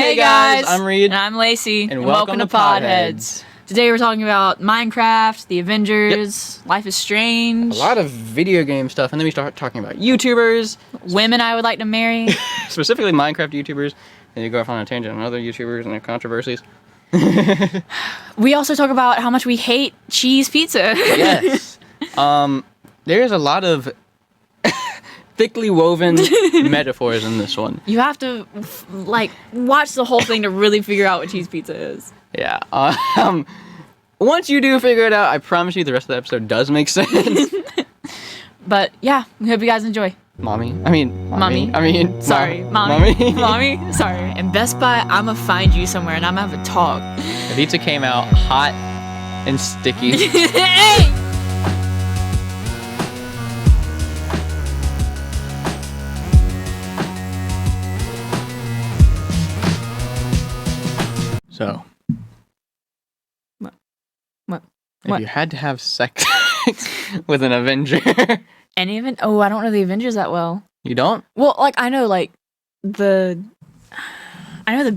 Hey guys, I'm Reid. And I'm Lacey. And welcome to Podheads. Today we're talking about Minecraft, the Avengers, Life is Strange. A lot of video game stuff, and then we start talking about YouTubers. Women I would like to marry. Specifically Minecraft YouTubers. And you go off on a tangent on other YouTubers and their controversies. We also talk about how much we hate cheese pizza. Yes. There's a lot of thickly woven metaphors in this one. You have to, watch the whole thing to really figure out what cheese pizza is. Yeah. Once you do figure it out, I promise you the rest of the episode does make sense. But, yeah, we hope you guys enjoy. Mommy. Sorry, Mommy. Sorry. And Best Buy, I'm gonna find you somewhere and I'm gonna have a talk. The pizza came out hot and sticky. Hey! So. What? If you had to have sex with an Avenger. Any event? Oh, I don't know the Avengers that well. You don't? Well, I know the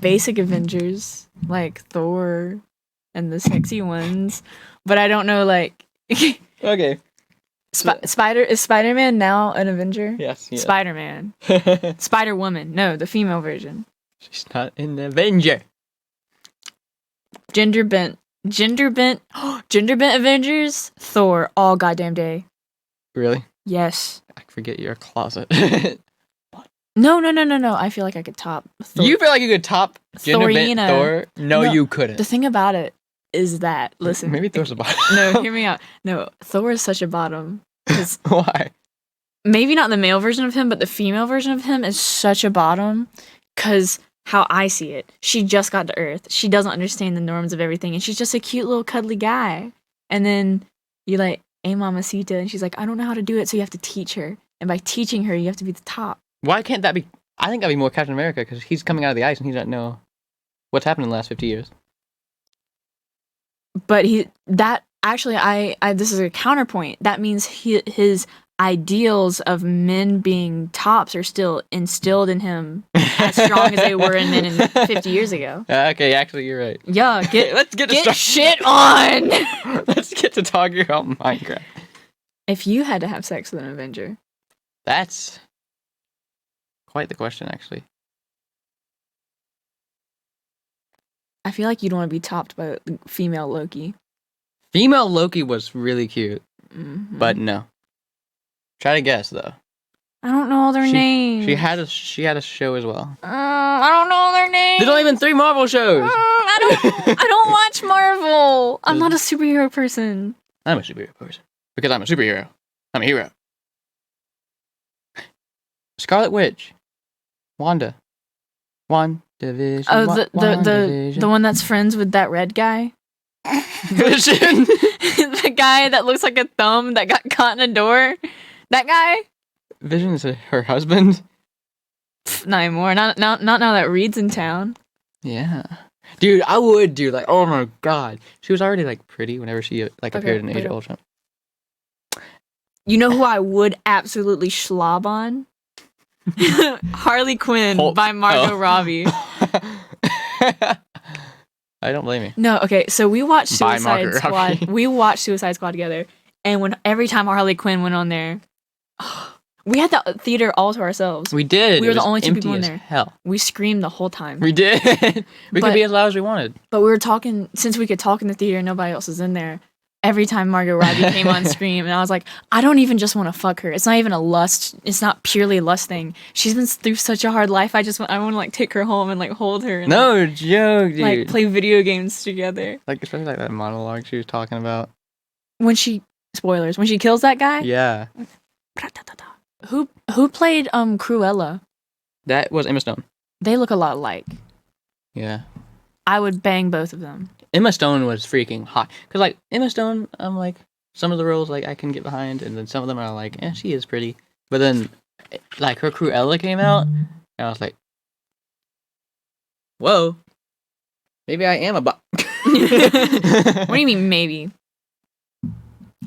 basic Avengers, like Thor and the sexy ones, but I don't know Okay. Is Spider-Man now an Avenger? Yes. Spider-Man. Spider-Woman. No, the female version. She's not an Avenger. Gender bent Avengers, Thor, all goddamn day. Really? Yes. I forget your closet. No. I feel like I could top Thor. You feel like you could top gender bent Thorina. Thor? No, you couldn't. The thing about it is that, listen. Maybe Thor's a bottom. No, hear me out. No, Thor is such a bottom. Why? Maybe not the male version of him, but the female version of him is such a bottom. Because how I see it, she just got to Earth. She doesn't understand the norms of everything. And she's just a cute little cuddly guy. And then you hey, mamacita. And she's like, I don't know how to do it. So you have to teach her. And by teaching her, you have to be the top. Why can't that be? I think that'd be more Captain America because he's coming out of the ice and he doesn't know what's happened in the last 50 years. But this is a counterpoint. That means his ideals of men being tops are still instilled in him as strong as they were in men 50 years ago. Okay, actually, you're right. Yeah, let's get shit on. Let's get to talking about Minecraft. If you had to have sex with an Avenger, that's quite the question, actually. I feel like you'd want to be topped by female Loki. Female Loki was really cute, but no. Try to guess though. I don't know all their names. She had a show as well. I don't know all their names. There's only been 3 Marvel shows. I don't watch Marvel. I'm not a superhero person. I'm a superhero person because I'm a superhero. I'm a hero. Scarlet Witch, WandaVision. Oh, the one that's friends with that red guy. Vision. The guy that looks like a thumb that got caught in a door. That guy. Vision is her husband. Not anymore. Not now that Reid's in town. Yeah, dude, I would do oh my god, she was already pretty whenever she appeared in Age of Ultron. You know who I would absolutely schlob on? Harley Quinn by Margot Robbie. I don't blame you. No, okay, so we watched Suicide Squad. We watched Suicide Squad together, and every time Harley Quinn went on there, we had the theater all to ourselves. We did. We were the only 2 people in there. Hell, we screamed the whole time. We did. We could be as loud as we wanted. But we were talking, since we could talk in the theater and nobody else was in there. Every time Margot Robbie came on screen, and I was like, I don't even just want to fuck her. It's not even a lust. It's not purely a lust thing. She's been through such a hard life. I want to take her home and hold her. And, no joke, dude. Play video games together. Especially that monologue she was talking about. Spoilers, when she kills that guy? Yeah. Who played Cruella? That was Emma Stone. They look a lot alike. Yeah. I would bang both of them. Emma Stone was freaking hot. Because, Emma Stone, I'm some of the roles, I can get behind, and then some of them are she is pretty. But then, her Cruella came out, and I was like, whoa. Maybe I am a bot. What do you mean, maybe?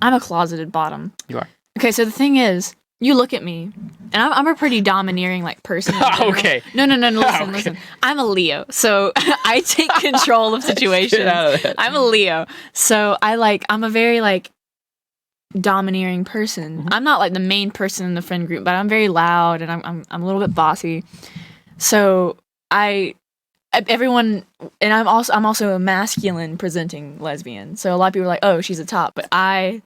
I'm a closeted bottom. You are. Okay, so the thing is, You look at me, and I'm a pretty domineering like person. in general. Okay. No. Listen, Okay. listen. I'm a Leo, so I take control of situations. Get out of that. I'm a Leo, so I'm a very like domineering person. Mhm. I'm not like the main person in the friend group, but I'm very loud and I'm a little bit bossy. So everyone, and I'm also a masculine presenting lesbian. So a lot of people are like, oh, she's a top, but I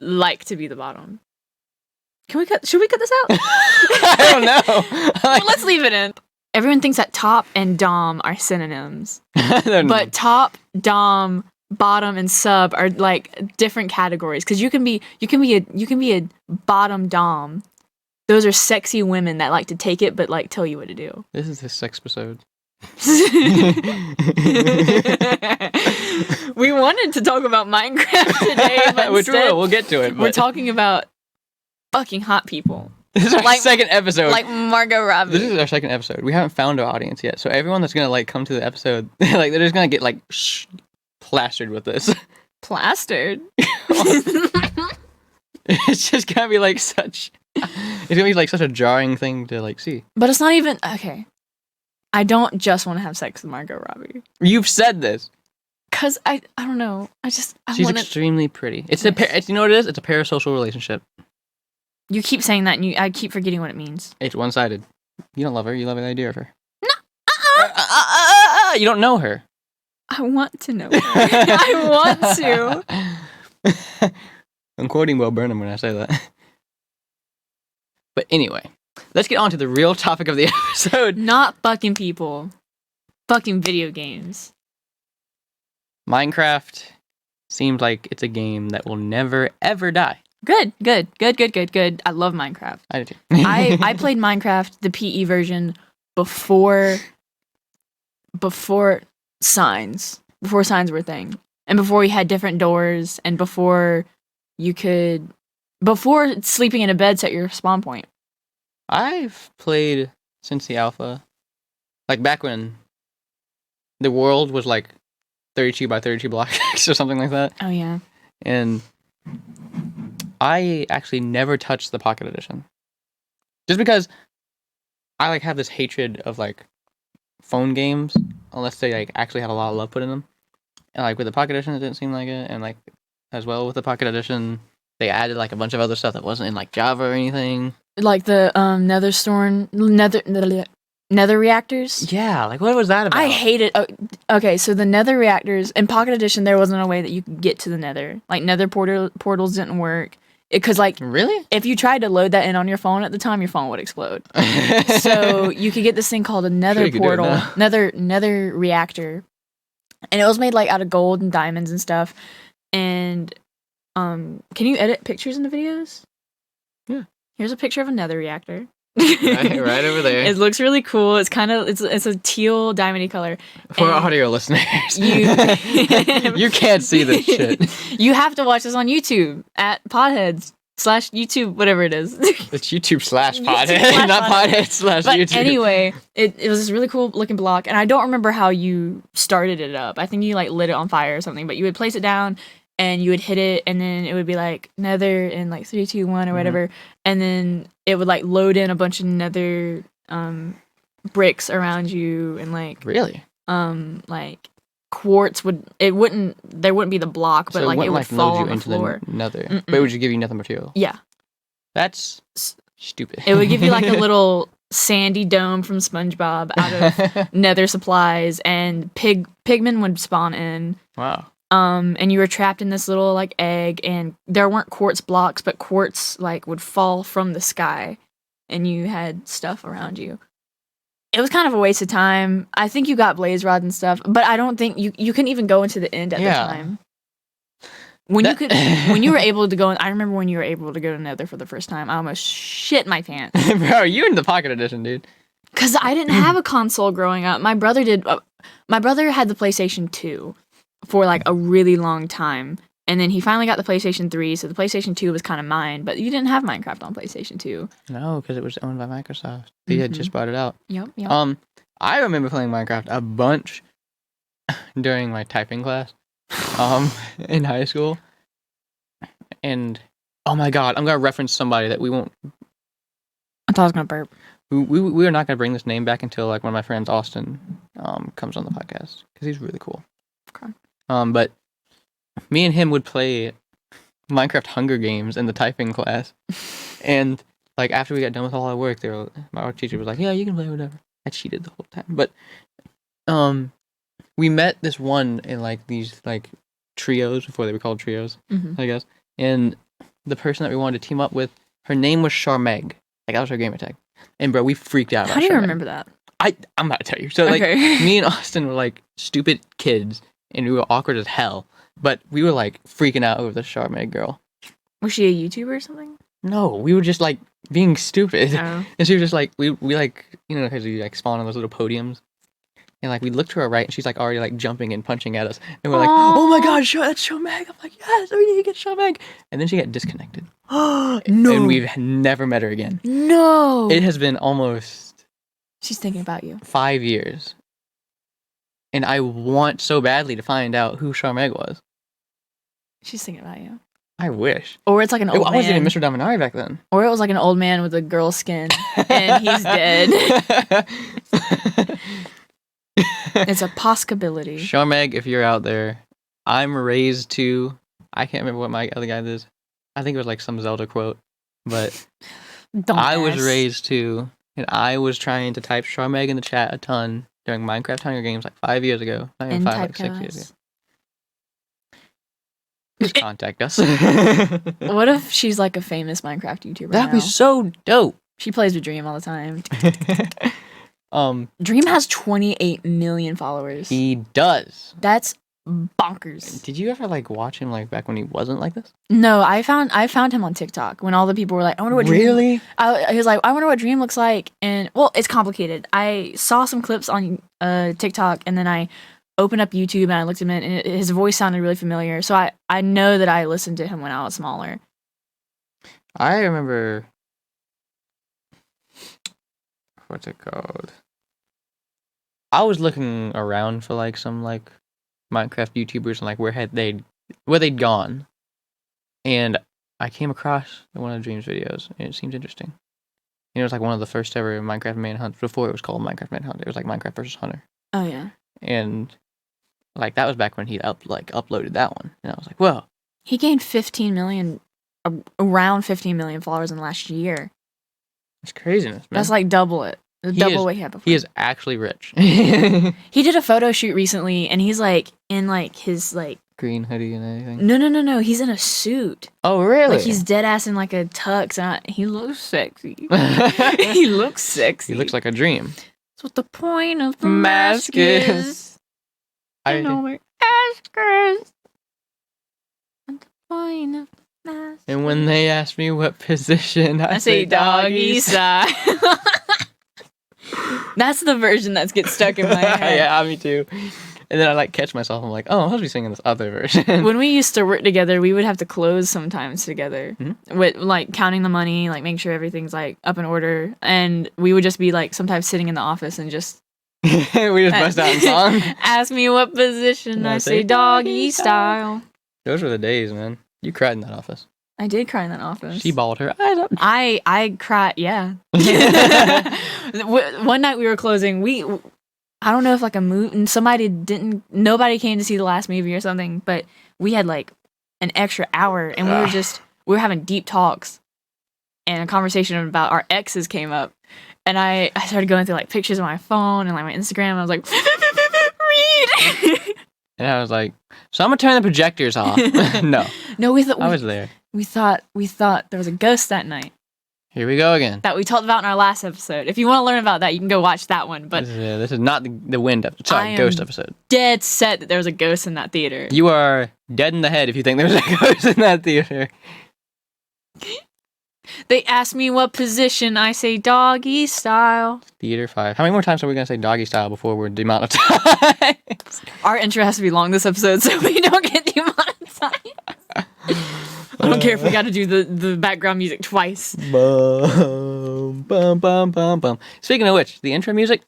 like to be the bottom. Should we cut this out? I don't know. Well, let's leave it in. Everyone thinks that top and dom are synonyms, but top, dom, bottom, and sub are like different categories. Because you can be a bottom dom. Those are sexy women that like to take it, but like tell you what to do. This is the sex episode. We wanted to talk about Minecraft today, but Which instead we'll get to it. we're But talking about fucking hot people. this is our like- second episode. Like Margot Robbie. This is our second episode. We haven't found our audience yet, so everyone that's gonna like come to the episode, like they're just gonna get like plastered with this. Plastered. It's just gonna be like such. It's gonna be like such a jarring thing to like see. But it's not even okay. I don't just want to have sex with Margot Robbie. You've said this. Cause I don't know. She's want to. extremely pretty. It's you know what it is? It's a parasocial relationship. You keep saying that, and I keep forgetting what it means. It's one-sided. You don't love her. You love the idea of her. No. You don't know her. I want to know. I want to. I'm quoting Will Burnham when I say that. But anyway, let's get on to the real topic of the episode. Not fucking people. Fucking video games. Minecraft seems like it's a game that will never, ever die. Good. I love Minecraft. I do too. I played Minecraft, the PE version, before signs. Before signs were a thing. And before we had different doors, and before sleeping in a bed set your spawn point. I've played since the alpha. Like back when the world was like 32 by 32 blocks or something like that. Oh yeah. And I actually never touched the Pocket Edition. Just because I like have this hatred of like phone games unless they like actually had a lot of love put in them. And like with the Pocket Edition it didn't seem like it, and like as well with the Pocket Edition they added like a bunch of other stuff that wasn't in like Java or anything. Like the nether reactors. Yeah, like what was that about? I hate it. Oh, okay, so the nether reactors in Pocket Edition, there wasn't a way that you could get to the nether. Like nether portals didn't work. Because like Really? if you tried to load that in on your phone at the time, your phone would explode. So you could get this thing called a nether Sure you could do it portal, now. nether reactor, and it was made like out of gold and diamonds and stuff. And can you edit pictures into videos? Yeah. Here's a picture of a nether reactor. right over there. It looks really cool. It's kind of it's a teal diamondy color. For And audio listeners, you you can't see this shit. You have to watch this on YouTube at Podheads /YouTube, whatever it is. It's YouTube / YouTube Podhead, not Podhead. Podhead / But YouTube. anyway, it was this really cool looking block, and I don't remember how you started it up. I think you like lit it on fire or something, but you would place it down and you would hit it, and then it would be like nether in like 3, 2, 1 or whatever, and then it would like load in a bunch of nether bricks around you, and like Really? like quartz there wouldn't be the block, but So like it wouldn't, would fall load on you the into floor. the nether. Mm-mm. But it would just give you nothing material. Yeah. That's stupid. It would give you like a little sandy dome from SpongeBob out of nether supplies, and pigmen would spawn in. Wow. And you were trapped in this little like egg, and there weren't quartz blocks, but quartz like would fall from the sky, and you had stuff around you. It was kind of a waste of time. I think you got blaze rods and stuff, but I don't think you couldn't even go into the end at the time. When you were able to go in, I remember when you were able to go to Nether for the first time, I almost shit my pants. Bro, you in the Pocket Edition, dude. Cause I didn't have a console growing up. My brother did. My brother had the PlayStation 2 for like a really long time, and then he finally got the PlayStation 3. So the PlayStation 2 was kind of mine, but you didn't have Minecraft on PlayStation 2. No, because it was owned by Microsoft. They had just bought it out. Yep. I remember playing Minecraft a bunch during my typing class, in high school. And oh my god, I'm gonna reference somebody that we won't I thought I was gonna burp. We are not gonna bring this name back until like one of my friends, Austin, comes on the podcast because he's really cool. Okay. But me and him would play Minecraft Hunger Games in the typing class, and like after we got done with all our work, my art teacher was like, "Yeah, you can play whatever." I cheated the whole time, but we met this one in like these like trios before they were called trios, I guess. And the person that we wanted to team up with, her name was Charmeg. Like that was her gamer tag. And bro, we freaked out. How do you remember that? I'm about to tell you. So like me and Austin were like stupid kids, and we were awkward as hell. But we were like freaking out over the Charmeg girl. Was she a YouTuber or something? No, we were just like being stupid. Oh. And she was just like, we like, you know, because we like spawn on those little podiums. And like we looked to her right, and she's like already like jumping and punching at us, and we're like, "Oh my god, that's Shomeg!" I'm like, "Yes, we need to get Shomeg." And then she got disconnected. No. And we've never met her again. No. It has been almost. She's thinking about you. 5 years, and I want so badly to find out who Shomeg was. She's thinking about you. I wish. Or it's like an old man. I wasn't even Mr. Dominari back then. Or it was like an old man with a girl skin, and he's dead. It's a possibility. Shomeg, if you're out there, I'm raised to. I can't remember what my other guy is. I think it was like some Zelda quote, but I was raised to, and I was trying to type Shomeg in the chat a ton during Minecraft Hunger Games like 5 years ago. Not even 5, like 6 years ago. Just contact us. What if she's like a famous Minecraft YouTuber? That'd be so dope. She plays with Dream all the time. Dream has 28 million followers. He does. That's bonkers. Did you ever like watch him like back when he wasn't like this? No, I found him on TikTok when all the people were like, "I wonder what Dream." Really? He was like, "I wonder what Dream looks like," and well, it's complicated. I saw some clips on TikTok, and then I opened up YouTube and I looked at him, and his voice sounded really familiar. So I know that I listened to him when I was smaller. I remember. What's it called? I was looking around for like some like Minecraft YouTubers and like where they'd gone, and I came across one of Dream's videos, and it seemed interesting. It was like one of the first ever Minecraft manhunts before it was called Minecraft Manhunt. It was like Minecraft versus Hunter. Oh yeah. And like that was back when he uploaded that one, and I was like, whoa. He gained 15 million, around 15 million followers in the last year. It's craziness, man. That's like double it. Double what he had before. He is actually rich. He did a photo shoot recently, and he's like in like his like green hoodie and everything. No. He's in a suit. Oh really? Like he's dead ass in like a tux, and he looks sexy. He looks sexy. He looks like a dream. That's what the point of the mask is. I know where mask is. And the point of the mask. And when they ask me what position, I say doggy style. That's the version that gets stuck in my head. Yeah, me too. And then I like catch myself. I'm like, oh, I'm supposed to be singing this other version. When we used to work together, we would have to close sometimes together with like counting the money, like making sure everything's like up in order, and we would just be like sometimes sitting in the office and just we just bust out in song. Ask me what position, I say doggy style. Those were the days, man. You cried in that office. I did cry in that office. She bawled her eyes up. I cried, yeah. One night we were closing. I don't know if like a movie, and nobody came to see the last movie or something, but we had like an extra hour, and we were having deep talks, and a conversation about our exes came up, and I started going through like pictures on my phone and like my Instagram, and I was like, Reid. And I was like, so I'm gonna turn the projectors off. No, I was there. We thought there was a ghost that night. Here we go again. That we talked about in our last episode. If you want to learn about that, you can go watch that one. But this is not the wind episode. Sorry, ghost episode. Dead set that there was a ghost in that theater. You are dead in the head if you think there was a ghost in that theater. They asked me what position, I say doggy style. Theater 5. How many more times are we going to say doggy style before we're demonetized? Our intro has to be long this episode so we don't get demonetized. I don't care if we got to do the background music twice. Bum, bum, bum, bum, bum. Speaking of which, the intro music?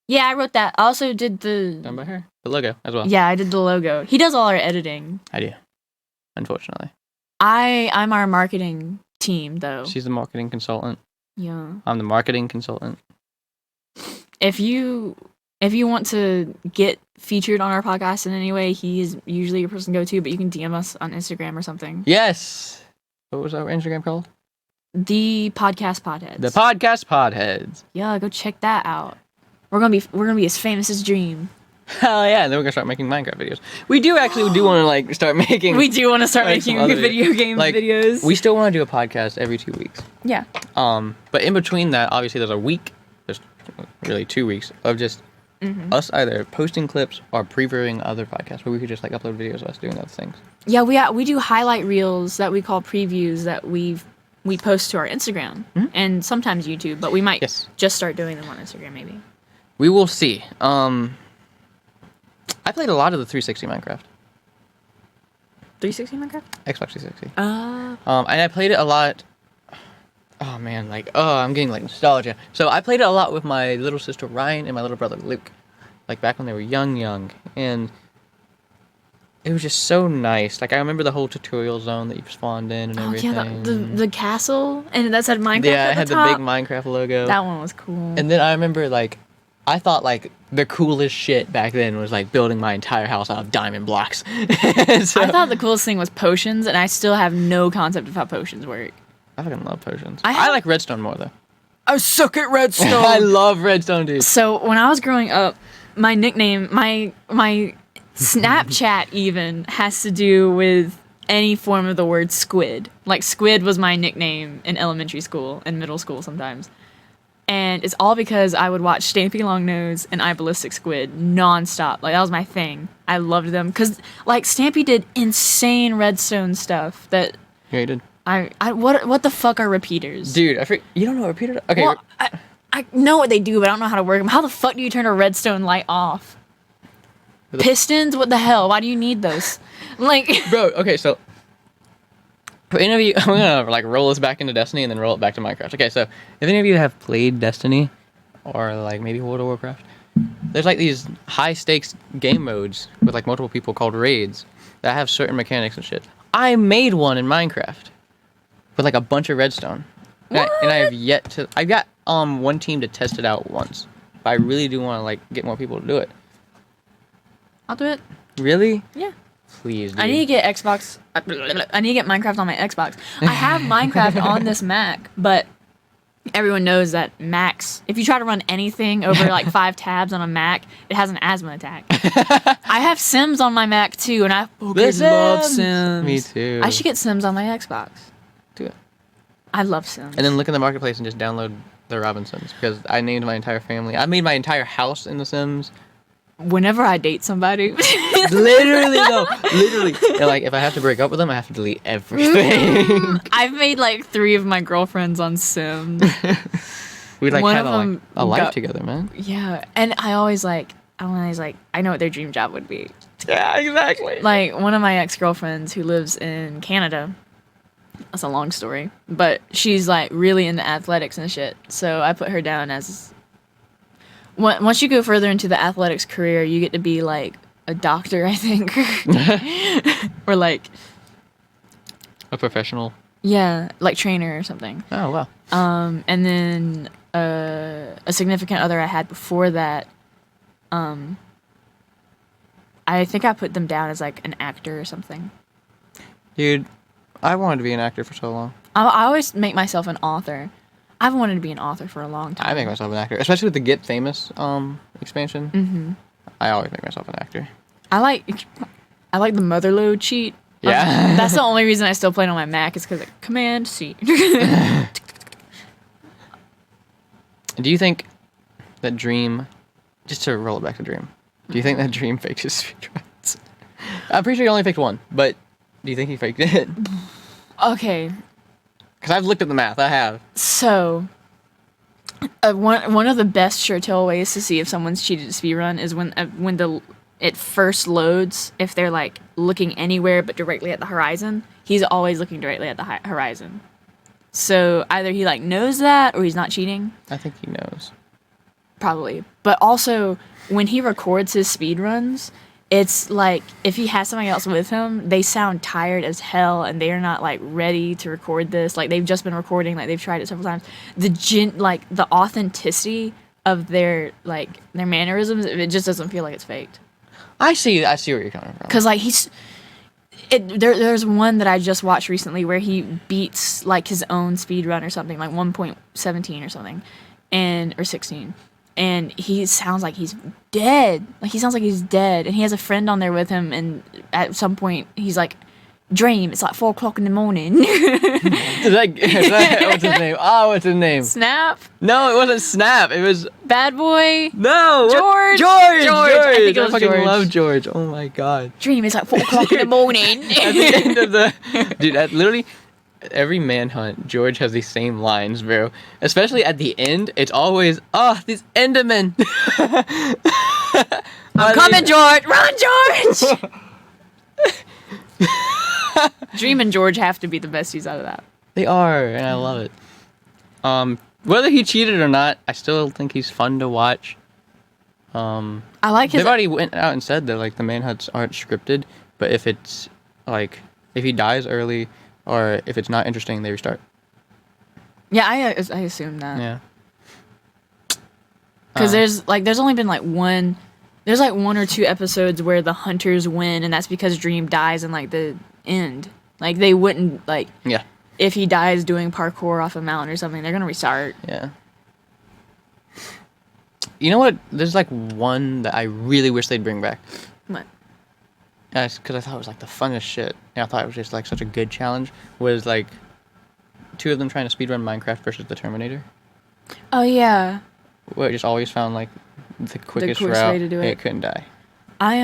Yeah, I wrote that. I also did Done by her? The logo as well. Yeah, I did the logo. He does all our editing. I do. Unfortunately. I'm our marketing team, though. She's the marketing consultant. Yeah. I'm the marketing consultant. If you want to get featured on our podcast in any way, he is usually your person to go to, but you can DM us on Instagram or something. Yes. What was our Instagram called? The podcast Podheads. The podcast Podheads. Yeah, go check that out. We're gonna be as famous as Dream. Hell yeah! And then we're gonna start making Minecraft videos. We do want to like start making. We do want to start making video game videos. We still want to do a podcast every 2 weeks. Yeah. But in between that, obviously, there's a week. There's really 2 weeks of just us either posting clips or previewing other podcasts where we could just like upload videos of us doing other things. Yeah, we do highlight reels that we call previews that we post to our Instagram and sometimes YouTube, but we might just start doing them on Instagram maybe. We will see. I played a lot of the 360 Minecraft. 360 Minecraft? Xbox 360. Uh. And I played it a lot. Oh man, I'm getting like nostalgia. So I played it a lot with my little sister Ryan and my little brother Luke, like back when they were young, and it was just so nice. Like I remember the whole tutorial zone that you spawned in and everything. Yeah, the castle, and that said Minecraft. Yeah, at it had the top. big Minecraft logo. That one was cool. And then I remember I thought the coolest shit back then was building my entire house out of diamond blocks. So, I thought the coolest thing was potions, and I still have no concept of how potions work. I fucking love potions. I like redstone more though. I suck at redstone. I love redstone, dude. So when I was growing up, my nickname, my Snapchat even has to do with any form of the word squid. Like squid was my nickname in elementary school and middle school sometimes. And it's all because I would watch Stampy Longnose and I Ballistic Squid nonstop. Like that was my thing. I loved them because Stampy did insane redstone stuff that. Yeah, he did. What the fuck are repeaters? Dude, you don't know what repeaters are? Okay. Well, I know what they do, but I don't know how to work them. How the fuck do you turn a redstone light off? Pistons? What the hell? Why do you need those? Bro, okay, so for any of you, I'm gonna roll this back into Destiny and then roll it back to Minecraft. Okay, so if any of you have played Destiny or maybe World of Warcraft, there's these high stakes game modes with multiple people called raids that have certain mechanics and shit. I made one in Minecraft with a bunch of redstone. And I have yet to. I've got one team to test it out once, but I really do want to get more people to do it. I'll do it. Really? Yeah. Please, dude. I need to get Xbox. I need to get Minecraft on my Xbox. I have Minecraft on this Mac, but everyone knows that Macs, if you try to run anything over 5 tabs on a Mac, it has an asthma attack. I have Sims on my Mac too, and I love Sims. Me too. I should get Sims on my Xbox. Do it. I love Sims. And then look in the marketplace and just download the Robinsons because I named my entire family. I made my entire house in The Sims. Whenever I date somebody. Literally though. Literally. And, if I have to break up with them, I have to delete everything. I've made 3 of my girlfriends on Sims. We had a life together, man. Yeah. And I always I know what their dream job would be. Yeah, exactly. One of my ex-girlfriends who lives in Canada. That's a long story. But she's really into athletics and shit. So I put her down as once you go further into the athletics career, you get to be a doctor, I think. Or a professional. Yeah, trainer or something. Oh, wow. And then a significant other I had before that, I think I put them down as an actor or something. Dude, I wanted to be an actor for so long. I always make myself an author. I've wanted to be an author for a long time. I make myself an actor, especially with the Get Famous expansion. Mm-hmm. I always make myself an actor. I like the motherload cheat. Yeah. That's the only reason I still play it on my Mac is because Command C. Do you think that Dream, just to roll it back to Dream, do you think that Dream faked his speedruns? I'm pretty sure he only faked one, but do you think he faked it? Okay. Because I've looked at the math. I have. So, one of the best sure tell ways to see if someone's cheated a speedrun is when it first loads. If they're looking anywhere but directly at the horizon, he's always looking directly at the horizon. So either he knows that or he's not cheating. I think he knows. Probably, but also when he records his speedruns, it's like if he has somebody else with him, they sound tired as hell and they are not like ready to record this. Like they've just been recording, like they've tried it several times. The authenticity of their mannerisms, it just doesn't feel like it's faked. I see where you're coming from. Cause like there's one that I just watched recently where he beats like his own speed run or something, like 1.17 or something, or 16. And he sounds like he's dead. Like he sounds like he's dead. And he has a friend on there with him. And at some point, he's like, "Dream, it's like 4 o'clock in the morning." What's his name? Oh, what's his name? Snap? No, it wasn't Snap. It was Bad Boy? No. George. George. I think it was fucking George. love George. Oh my god. Dream, it's like 4 o'clock in the morning. At the end of dude, literally every manhunt, George has these same lines, bro. Especially at the end, it's always, these Endermen. I'm coming, George. Run, George. Dream and George have to be the besties out of that. They are, and I love it. Whether he cheated or not, I still think he's fun to watch. I like his. They've already went out and said that like the manhunts aren't scripted, but if it's like if he dies early or if it's not interesting, they restart. Yeah, I assume that. Yeah. Because there's only been one or two episodes where the hunters win, and that's because Dream dies in like the end. Like they wouldn't Yeah. If he dies doing parkour off a mountain or something, they're gonna restart. Yeah. You know what? There's like one that I really wish they'd bring back. What? Because I thought it was like the funnest shit. And I thought it was just like such a good challenge. Was like 2 of them trying to speedrun Minecraft versus the Terminator. Oh yeah. Where it just always found like the quickest quickest route. way to do and it. It couldn't die. I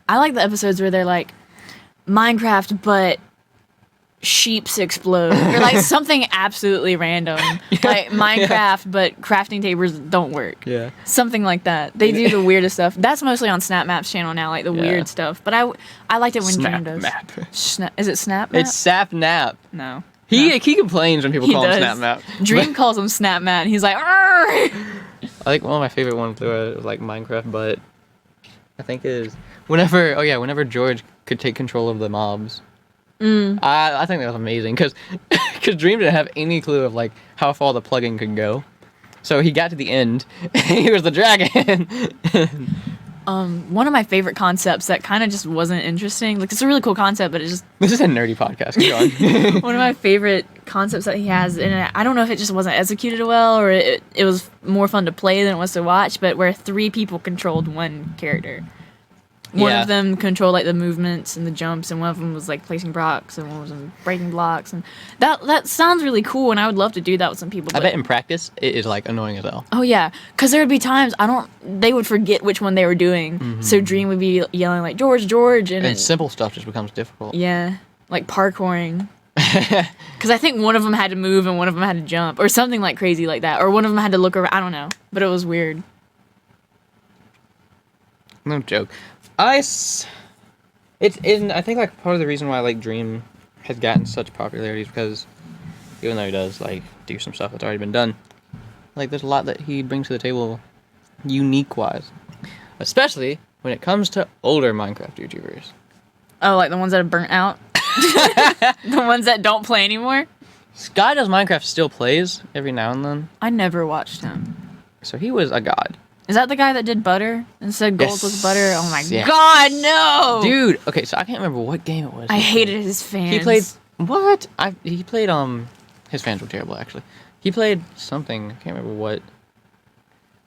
like the episodes where they're like Minecraft but sheeps explode or like something absolutely random. Like Minecraft but crafting tables don't work. Yeah. Something like that. They do the weirdest stuff. That's mostly on SnapMap's channel now, like the weird stuff. But I liked it when Dream does. Is it SnapMap? It's SapNap. No. He complains when people call him does. SnapMap. Dream calls him SnapMap and he's like, "Arr!" I think one of my favorite ones was like Minecraft, but I think is whenever George could take control of the mobs. I think that was amazing because Dream didn't have any clue of like how far the plugin could go, so he got to the end. And he was the dragon. One of my favorite concepts that kind of just wasn't interesting. Like it's a really cool concept, but it just This is a nerdy podcast. Go on. one of my favorite concepts that he has, and I don't know if it just wasn't executed well or it was more fun to play than it was to watch. But where 3 people controlled one character. One of them controlled like the movements and the jumps, and one of them was like placing blocks, and one was breaking blocks, and that sounds really cool, and I would love to do that with some people. I bet in practice it is like annoying as hell. Oh yeah, because there would be times they would forget which one they were doing, so Dream would be yelling like George, And simple stuff just becomes difficult. Yeah, like parkouring. Because I think one of them had to move and one of them had to jump, or something like crazy like that, or one of them had to look around. I don't know, but it was weird. No joke. I think like part of the reason why like Dream has gotten such popularity is because even though he does like do some stuff that's already been done, like there's a lot that he brings to the table unique wise, especially when it comes to older Minecraft YouTubers. Oh, like the ones that are burnt out? The ones that don't play anymore? Sky Does Minecraft still plays every now and then. I never watched him. So he was a god. Is that the guy that did butter and said gold Yes. was butter? Oh my Yes. god, no! Dude, okay, so I can't remember what game it was. I hated his fans. He played what? He played his fans were terrible actually. He played something, I can't remember what.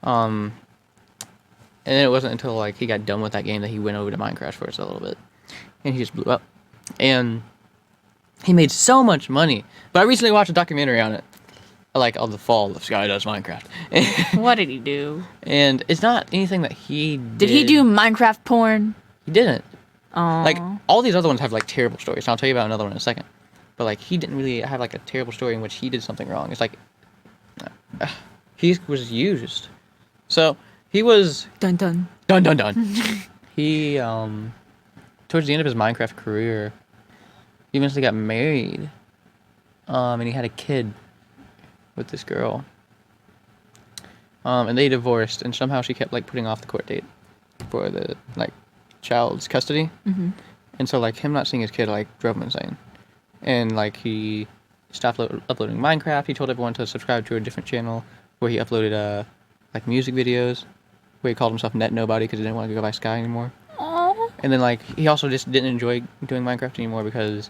And then it wasn't until like he got done with that game that he went over to Minecraft for us a little bit. And he just blew up. And he made so much money. But I recently watched a documentary on it. Like on the fall of Sky Does Minecraft. What did he do? And it's not anything that he did. Did he do Minecraft porn? He didn't. Oh. Like all these other ones have like terrible stories. And I'll tell you about another one in a second. But like he didn't really have like a terrible story in which he did something wrong. It's like he was used. So he was Dun dun. dun dun dun. He towards the end of his Minecraft career, he eventually got married. And he had a kid with this girl. And they divorced, and somehow she kept like putting off the court date for the like child's custody. Mm-hmm. And so, like, him not seeing his kid, like, drove him insane. And, like, he stopped uploading Minecraft. He told everyone to subscribe to a different channel where he uploaded, like, music videos, where he called himself Net Nobody because he didn't want to go by Sky anymore. Aww. And then, like, he also just didn't enjoy doing Minecraft anymore because,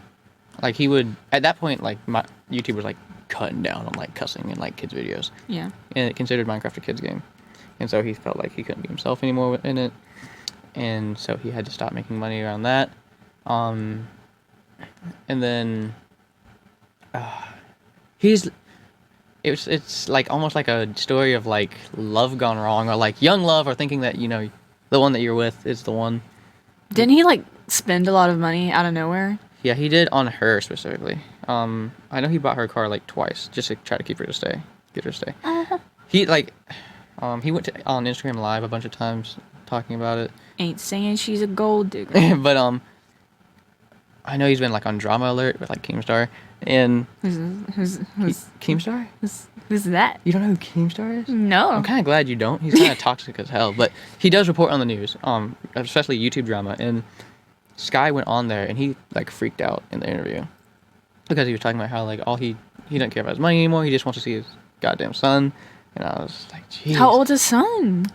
like, he would... At that point, like, YouTube was, like, cutting down on, like, cussing in, like, kids' videos. Yeah. And it considered Minecraft a kid's game. And so he felt like he couldn't be himself anymore in it. And so he had to stop making money around that. And then it's like almost like a story of like love gone wrong, or like young love, or thinking that, you know, the one that you're with is the one. Didn't he like spend a lot of money out of nowhere? Yeah, he did on her specifically. I know he bought her a car like twice just to try to get her to stay. He like he went on Instagram Live a bunch of times talking about it. Ain't saying she's a gold digger. But I know he's been like on Drama Alert with like Keemstar, and Who's Keemstar? Who's that? You don't know who Keemstar is? No. I'm kind of glad you don't. He's kind of toxic as hell, but he does report on the news, especially YouTube drama. And Sky went on there, and he like freaked out in the interview because he was talking about how like he doesn't care about his money anymore. He just wants to see his goddamn son. And I was like, jeez. How old's his son?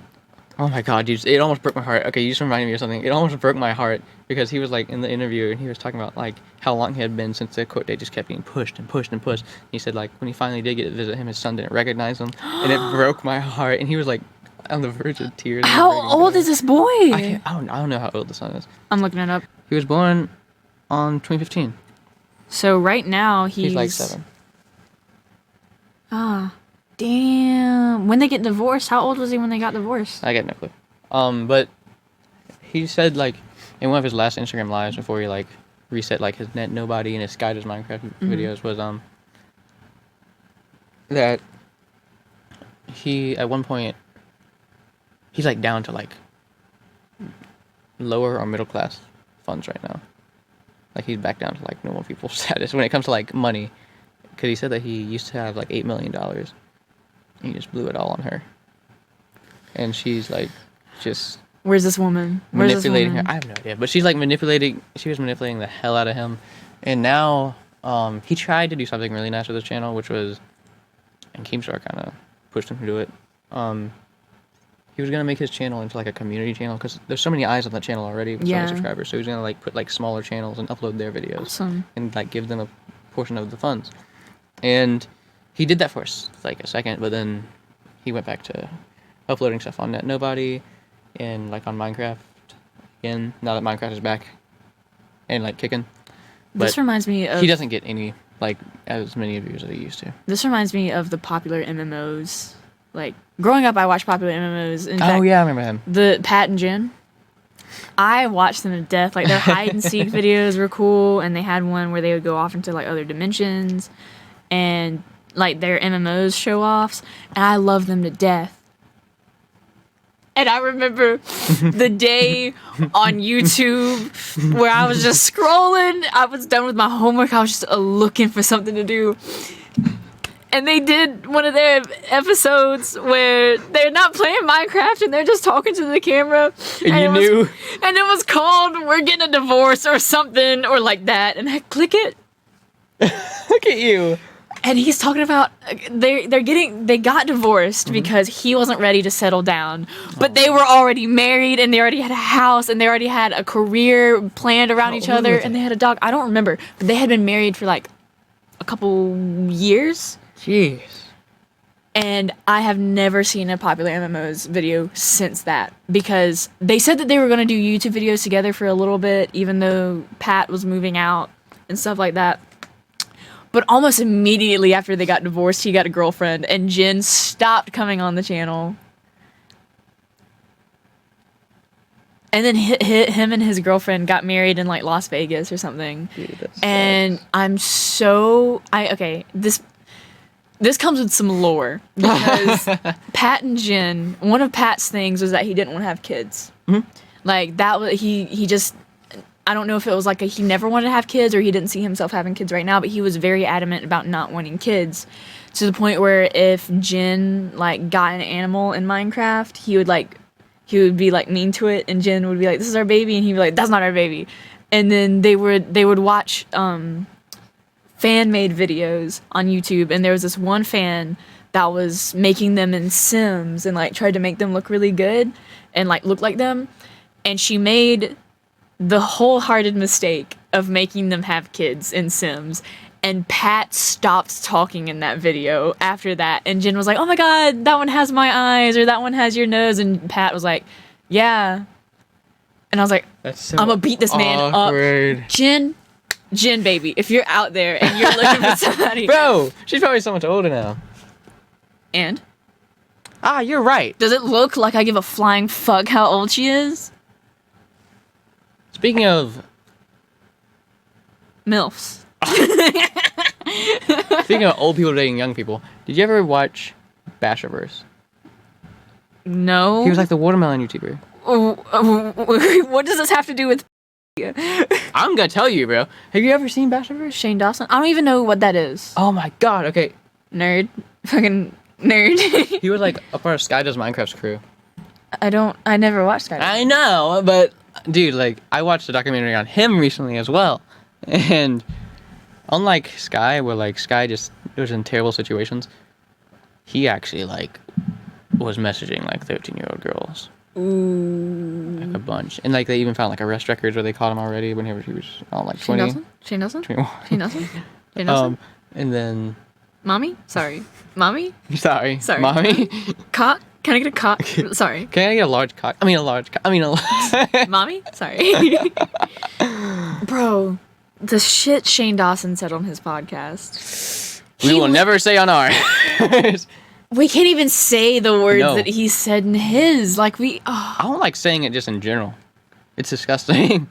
Oh my god, dude, it almost broke my heart. Okay, you just reminded me of something. It almost broke my heart because he was like in the interview and he was talking about like how long he had been since the court date just kept being pushed and pushed and pushed. He said like when he finally did get to visit him, his son didn't recognize him, and it broke my heart. And he was like on the verge of tears. How old is this boy? I don't know how old the son is. I'm looking it up. He was born on 2015. So right now he's like 7. Ah. Damn. When they get divorced, how old was he when they got divorced? I get no clue. But he said like in one of his last Instagram lives before he like reset like his Net Nobody and his Sky Does Minecraft videos was that he at one point he's like down to like lower or middle class funds right now. Like he's back down to like normal people status when it comes to like money, because he said that he used to have like $8 million. He just blew it all on her. And she's like, just... Where's this woman? Manipulating her. I have no idea. But she's like she was manipulating the hell out of him. And now, he tried to do something really nice with his channel, which was... And Keemstar kind of pushed him to do it. He was going to make his channel into like a community channel, because there's so many eyes on that channel already with so many subscribers. So he was going to like put like smaller channels and upload their videos. Awesome. And like give them a portion of the funds. And... he did that for like a second, but then he went back to uploading stuff on Net Nobody and like on Minecraft again, now that Minecraft is back and like kicking. But this reminds me of... he doesn't get any, like, as many views as he used to. This reminds me of the popular MMOs. Like, growing up, I watched popular MMOs. In fact, yeah, I remember him. The Pat and Jen. I watched them to death. Like, their hide-and-seek videos were cool, and they had one where they would go off into, like, other dimensions. And... like their MMOs show-offs, and I love them to death. And I remember the day on YouTube where I was just scrolling. I was done with my homework. I was just looking for something to do. And they did one of their episodes where they're not playing Minecraft and they're just talking to the camera. And you knew. And it was called We're Getting a Divorce or something, or like that. And I click it. Look at you. And he's talking about they got divorced because he wasn't ready to settle down, but they were already married and they already had a house and they already had a career planned around each other and they had a dog. I don't remember, but they had been married for like a couple years. Jeez. And I have never seen a popular MMOs video since that, because they said that they were going to do YouTube videos together for a little bit, even though Pat was moving out and stuff like that. But almost immediately after they got divorced, he got a girlfriend, and Jen stopped coming on the channel. And then him and his girlfriend got married in like Las Vegas or something. Dude, and I'm so this comes with some lore, because Pat and Jen, one of Pat's things was that he didn't want to have kids. Mm-hmm. Like that was he just. I don't know if it was like he never wanted to have kids or he didn't see himself having kids right now, but he was very adamant about not wanting kids, to the point where if Jen like got an animal in Minecraft, he he would be like mean to it, and Jen would be like, "This is our baby," and he'd be like, "That's not our baby." And then they would watch fan-made videos on YouTube, and there was this one fan that was making them in Sims and like tried to make them look really good and like look like them, and she made the wholehearted mistake of making them have kids in Sims. And Pat stopped talking in that video after that. And Jen was like, "Oh my god, that one has my eyes," or "That one has your nose." And Pat was like, "Yeah." And I was like, That's so I'm gonna beat this man awkward. up. Jen, baby, if you're out there and you're looking for somebody. Bro, she's probably so much older now. And? You're right. Does it look like I give a flying fuck how old she is? Speaking of MILFs. Speaking of old people dating young people, did you ever watch Basherverse? No. He was like the watermelon YouTuber. What does this have to do with I'm gonna tell you, bro. Have you ever seen Basherverse? Shane Dawson? I don't even know what that is. Oh my god, okay. Nerd. Fucking nerd. He was like a part of Sky Does Minecraft's crew. I never watched Sky. I know, but dude, like, I watched a documentary on him recently as well. And unlike Sky, where like Sky just was in terrible situations, he actually like was messaging like 13-year-old girls. Ooh. Like a bunch. And like they even found like arrest records where they caught him already when he was on like 20. Shane Dawson? 21. Shane Dawson? Shane Dawson? And then Mommy? Sorry. Mommy? Sorry. Mommy? Cock? Can I get a cock? Sorry. Can I get a large cock? I mean a large cock. Mommy? Sorry. Bro, the shit Shane Dawson said on his podcast. We will never say on ours. We can't even say the words that he said in his. Like, I don't like saying it just in general. It's disgusting.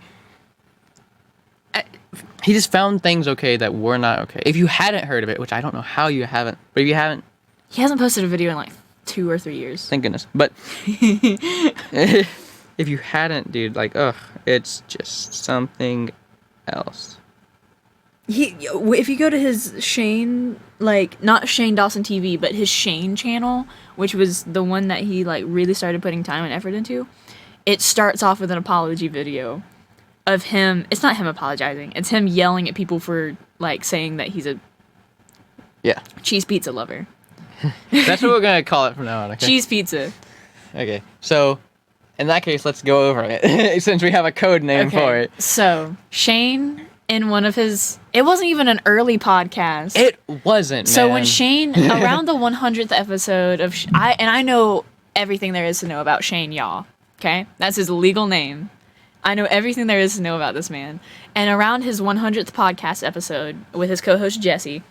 He just found things okay that were not okay. If you hadn't heard of it, which I don't know how you haven't, but if you haven't... He hasn't posted a video in like 2 or 3 years. Thank goodness. But if you hadn't, dude, like, it's just something else. If you go to his Shane, like, not Shane Dawson TV, but his Shane channel, which was the one that he, like, really started putting time and effort into, it starts off with an apology video of him. It's not him apologizing. It's him yelling at people for, like, saying that he's a cheese pizza lover. That's what we're going to call it from now on, okay? Cheese pizza. Okay, so in that case, let's go over it, since we have a code name for it. So, Shane... in one of his... It wasn't even an early podcast. It wasn't, So man. when Shane... around the 100th episode of... I know everything there is to know about Shane, y'all. Okay? That's his legal name. I know everything there is to know about this man. And around his 100th podcast episode with his co-host Jesse,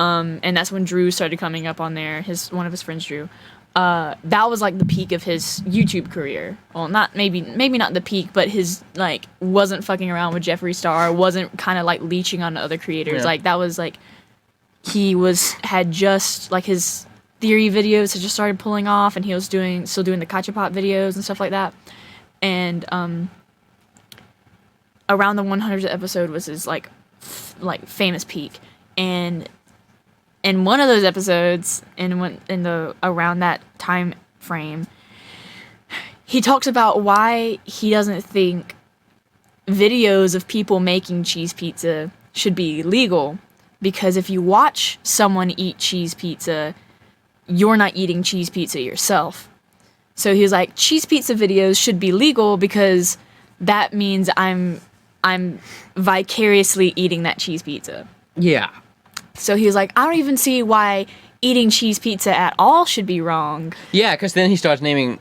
and that's when Drew started coming up on there, one of his friends, Drew, that was like the peak of his YouTube career. Well, maybe not the peak, but his like wasn't fucking around with Jeffree Star, wasn't kind of like leeching on other creators. Yeah. Like that was like had just like his theory videos had just started pulling off, and he was still doing the Kachapot videos and stuff like that. And around the 100th episode was his like famous peak, and in one of those episodes, around that time frame, he talks about why he doesn't think videos of people making cheese pizza should be legal, because if you watch someone eat cheese pizza, you're not eating cheese pizza yourself. So he was like, cheese pizza videos should be legal because that means I'm vicariously eating that cheese pizza. Yeah. So he was like, I don't even see why eating cheese pizza at all should be wrong. Yeah, because then he starts naming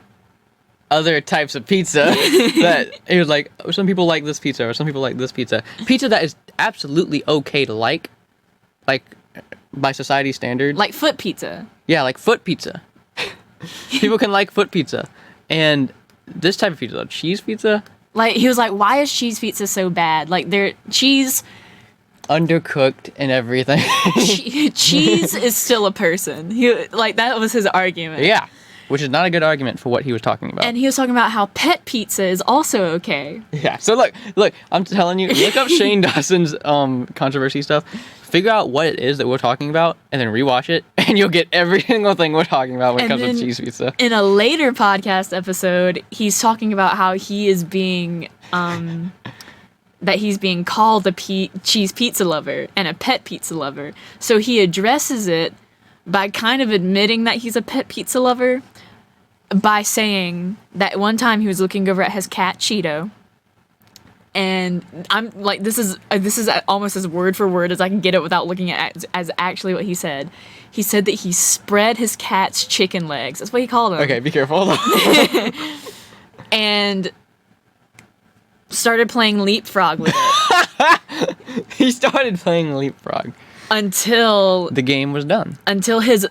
other types of pizza that he was like, some people like this pizza, or some people like this pizza. Pizza that is absolutely okay to like by society standards. Like foot pizza. Yeah, like foot pizza. People can like foot pizza. And this type of pizza, though, cheese pizza? Like, he was like, why is cheese pizza so bad? Like, cheese... undercooked and everything. Cheese is still a person. That was his argument. Yeah, which is not a good argument for what he was talking about. And he was talking about how pet pizza is also okay. Yeah, so look, I'm telling you, look up Shane Dawson's controversy stuff, figure out what it is that we're talking about, and then rewatch it, and you'll get every single thing we're talking about when it And comes to then cheese pizza. In a later podcast episode, he's talking about how he is being that he's being called a cheese pizza lover and a pet pizza lover. So he addresses it by kind of admitting that he's a pet pizza lover by saying that one time he was looking over at his cat Cheeto, and I'm like, this is almost as word for word as I can get it without looking at as actually what he said. He said that he spread his cat's chicken legs. That's what he called them. Okay, be careful. And started playing leapfrog with it. He started playing leapfrog until the game was done. Until his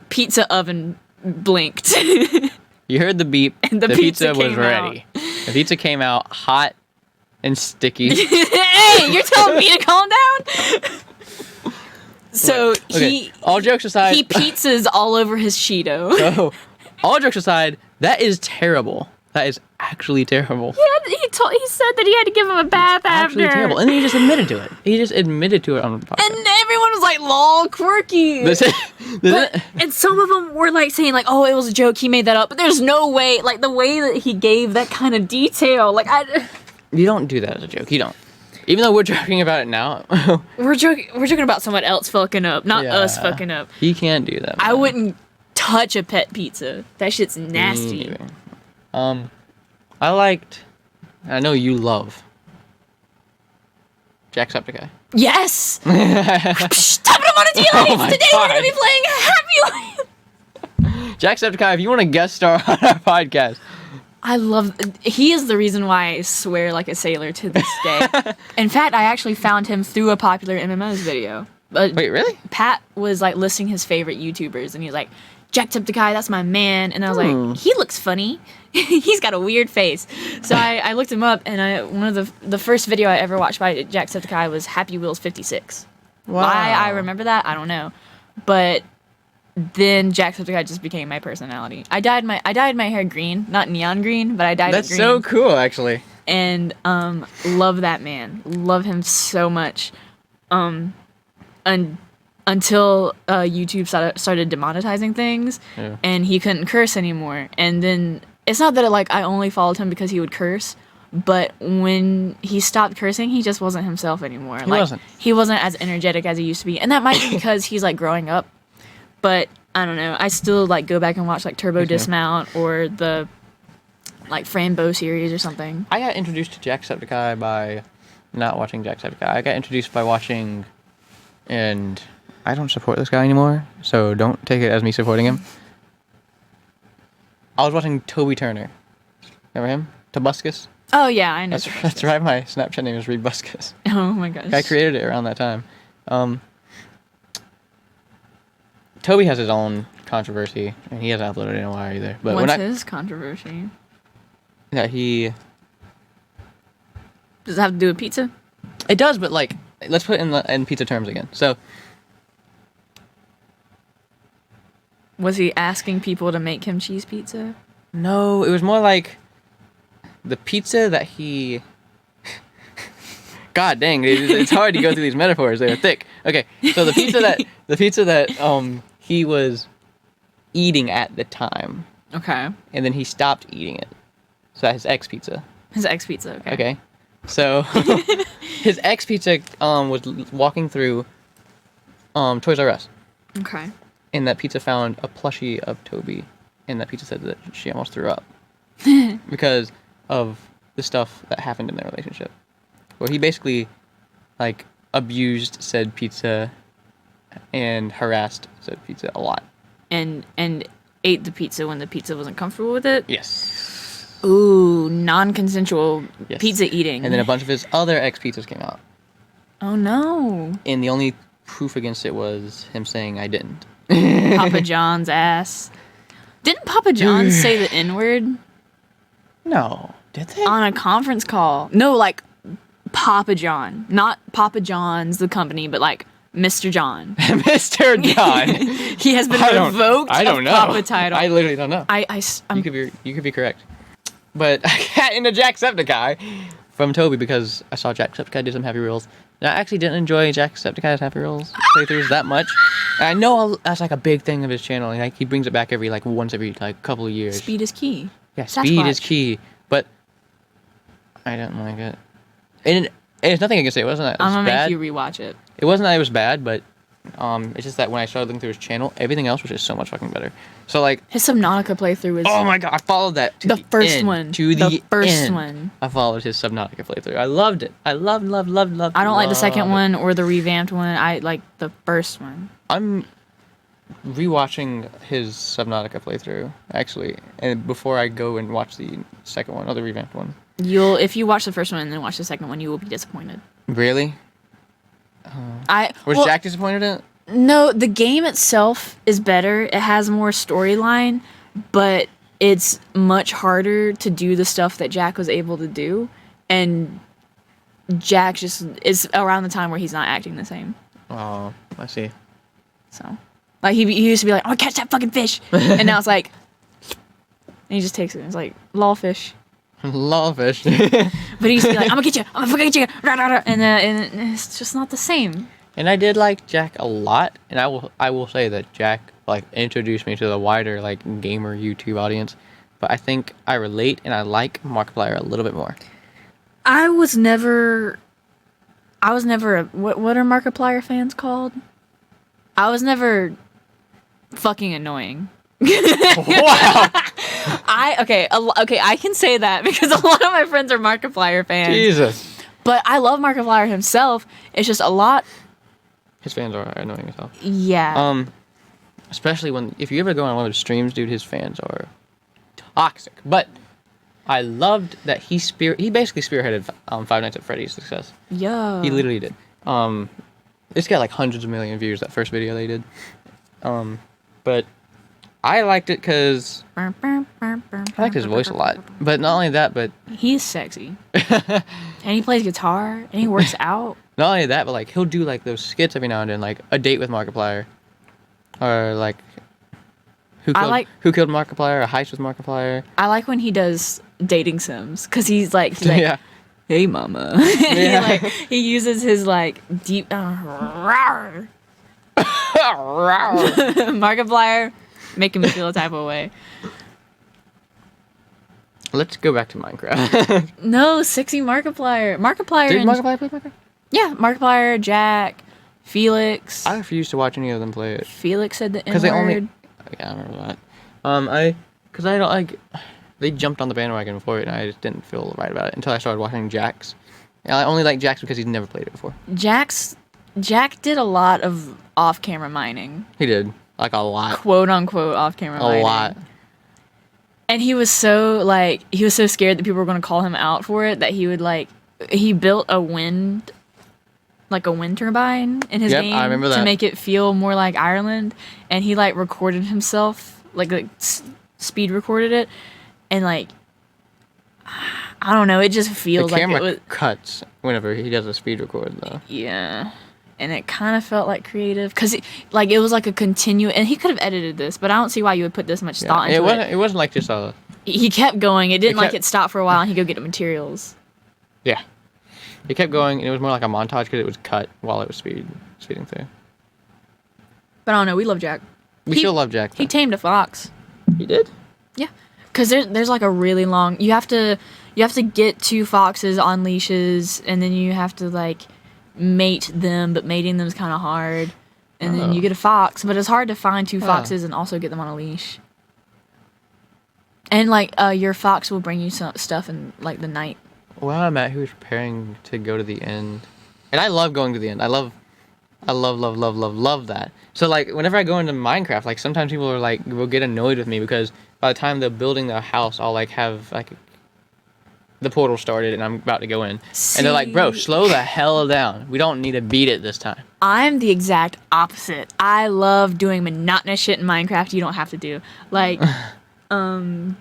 pizza oven blinked. You heard the beep. And the pizza was came ready. The pizza came out hot and sticky. Hey, you're telling me to calm down? So okay. All jokes aside, he pizzas all over his Cheeto. So, all jokes aside, that is terrible. That is actually terrible. Yeah, he said that he had to give him a bath Actually after. terrible. And then he just admitted to it. He just admitted to it on the podcast. And everyone was like, lol, quirky. And some of them were like saying like, oh, it was a joke, he made that up. But there's no way, like the way that he gave that kind of detail, like You don't do that as a joke. You don't. Even though we're joking about it now. we're joking about someone else fucking up, not us fucking up. He can't do that. Man. I wouldn't touch a pet pizza. That shit's nasty. I know you love Jacksepticeye. Yes! Stop it, I'm on a deal! Today we're going to be playing Happy Life! Jacksepticeye, if you want to guest star on our podcast. He is the reason why I swear like a sailor to this day. In fact, I actually found him through a popular MMOs video. Wait, really? Pat was like listing his favorite YouTubers, and he's like, Jacksepticeye, that's my man. And I was like, he looks funny. He's got a weird face. So I looked him up, and one of the first video I ever watched by Jacksepticeye was Happy Wheels 56. Wow. Why I remember that, I don't know. But then Jacksepticeye just became my personality. I dyed my hair green, not neon green, but I dyed it green. That's so cool, actually. And love that man. Love him so much. Until YouTube started demonetizing things, and he couldn't curse anymore. And then it's not that I only followed him because he would curse, but when he stopped cursing, he just wasn't himself anymore. He wasn't as energetic as he used to be, and that might be because he's growing up. But I don't know. I still go back and watch Turbo Dismount or the Frambo series or something. I got introduced to Jacksepticeye by not watching Jacksepticeye. I got introduced by watching, and I don't support this guy anymore, so don't take it as me supporting him. I was watching Toby Turner. Remember him? Tobuscus? Oh, yeah, I know. That's right, my Snapchat name is Reid Buscus. Oh, my gosh. I created it around that time. Toby has his own controversy, and he hasn't uploaded in a while either. But what's his controversy? That he... Does it have to do with pizza? It does, but let's put it in pizza terms again. So... Was he asking people to make him cheese pizza? No, it was more like the pizza that he... God dang, it's hard to go through these metaphors. They're thick. Okay, so the pizza that he was eating at the time. Okay. And then he stopped eating it. So that's his ex pizza. His ex pizza. Okay. Okay. So his ex pizza was walking through Toys R Us. Okay. And that pizza found a plushie of Toby, and that pizza said that she almost threw up because of the stuff that happened in their relationship, where he basically abused said pizza and harassed said pizza a lot. And ate the pizza when the pizza wasn't comfortable with it? Yes. Ooh, non-consensual pizza eating. And then a bunch of his other ex-pizzas came out. Oh, no. And the only proof against it was him saying, I didn't. Papa John's ass. Didn't Papa John's say the N-word? No. Did they? On a conference call. No, Papa John. Not Papa John's, the company, but Mr. John. Mr. John. He has been revoked I don't of know. Papa title. I literally don't know. You could be correct. But I got into Jacksepticeye from Toby because I saw Jacksepticeye do some Happy Reels. And I actually didn't enjoy Jacksepticeye's Happy Reels playthroughs that much. And I know that's like a big thing of his channel. Like he brings it back every like once every like couple of years. Speed is key. Yeah, speed is key. But I didn't like it. And it's nothing I can say. It wasn't that it was I'm gonna bad. make you rewatch it. It wasn't that it was bad, but it's just that when I started looking through his channel, everything else was just so much fucking better. So like His Subnautica playthrough is oh my god, I followed that to the first end, one. To the first end. one. I followed his Subnautica playthrough. I loved it. I loved. I don't like the second one or the revamped one. I like the first one. I'm rewatching his Subnautica playthrough actually, and before I go and watch the second one or the revamped one. If you watch the first one and then watch the second one, you will be disappointed. Really? Was Jack disappointed in it? No, the game itself is better. It has more storyline, but it's much harder to do the stuff that Jack was able to do, and Jack just is around the time where he's not acting the same. Oh, I see. So, like he used to be like, "I'm gonna catch that fucking fish," and now it's like, and he just takes it. And it's like lawfish. Lawfish. But he used to be like, "I'm gonna get you. I'm gonna fucking get you," and it's just not the same. And I did like Jack a lot, and I will say that Jack like introduced me to the wider like gamer YouTube audience. But I think I relate and I like Markiplier a little bit more. I was never what are Markiplier fans called? I was never fucking annoying. Wow. I can say that because a lot of my friends are Markiplier fans. Jesus. But I love Markiplier himself. It's just a lot. His fans are annoying as hell. Yeah. Especially if you ever go on one of his streams, dude, his fans are toxic. But I loved that he basically spearheaded Five Nights at Freddy's success. Yeah. He literally did. It's got like hundreds of million views, that first video they did. But I liked it because I liked his voice a lot. But not only that, but he's sexy. And he plays guitar and he works out. Not only that, but like he'll do like those skits every now and then, like a date with Markiplier, or like who killed Markiplier, a heist with Markiplier. I like when he does dating sims because he's like yeah. Hey mama. Yeah. he uses his like deep Markiplier making me feel a type of way. Let's go back to Minecraft. No, sexy Markiplier. Did Markiplier play Minecraft? Yeah, Markiplier, Jack, Felix. I refuse to watch any of them play it. Felix said the N-word. Because they only... Yeah, I remember that. Because I don't like... They jumped on the bandwagon for it, and I just didn't feel right about it until I started watching Jack's. And I only like Jack's because he's never played it before. Jack did a lot of off-camera mining. He did. Like, a lot. Quote-unquote off-camera mining. A lot. And he was so scared that people were going to call him out for it that he would, like... He built a wind turbine in his game I remember that. to make it feel more like Ireland, and he like recorded himself, like speed recorded it, and like I don't know, it just feels the camera like it was cuts whenever he does a speed record though. Yeah, and it kind of felt like creative because it was like a continuous, and he could have edited this, but I don't see why you would put this much thought into it. It wasn't like just a. He kept going. It didn't it stopped for a while, and he'd go get the materials. Yeah. It kept going, and it was more like a montage because it was cut while it was speeding through. But I don't know. We love Jack. We still love Jack. He tamed a fox. He did? Yeah, because there's like a really long. You have to get 2 foxes on leashes, and then you have to like mate them, but mating them is kind of hard. And then you get a fox, but it's hard to find 2 foxes and also get them on a leash. And like your fox will bring you some stuff in like the night. Well, I'm at who's preparing to go to the end. And I love going to the end. I love that. So, like, whenever I go into Minecraft, like, sometimes people are, like, will get annoyed with me because by the time they're building their house, I'll, like, have, like, the portal started and I'm about to go in. See, and they're like, bro, slow the hell down. We don't need to beat it this time. I'm the exact opposite. I love doing monotonous shit in Minecraft you don't have to do. Like...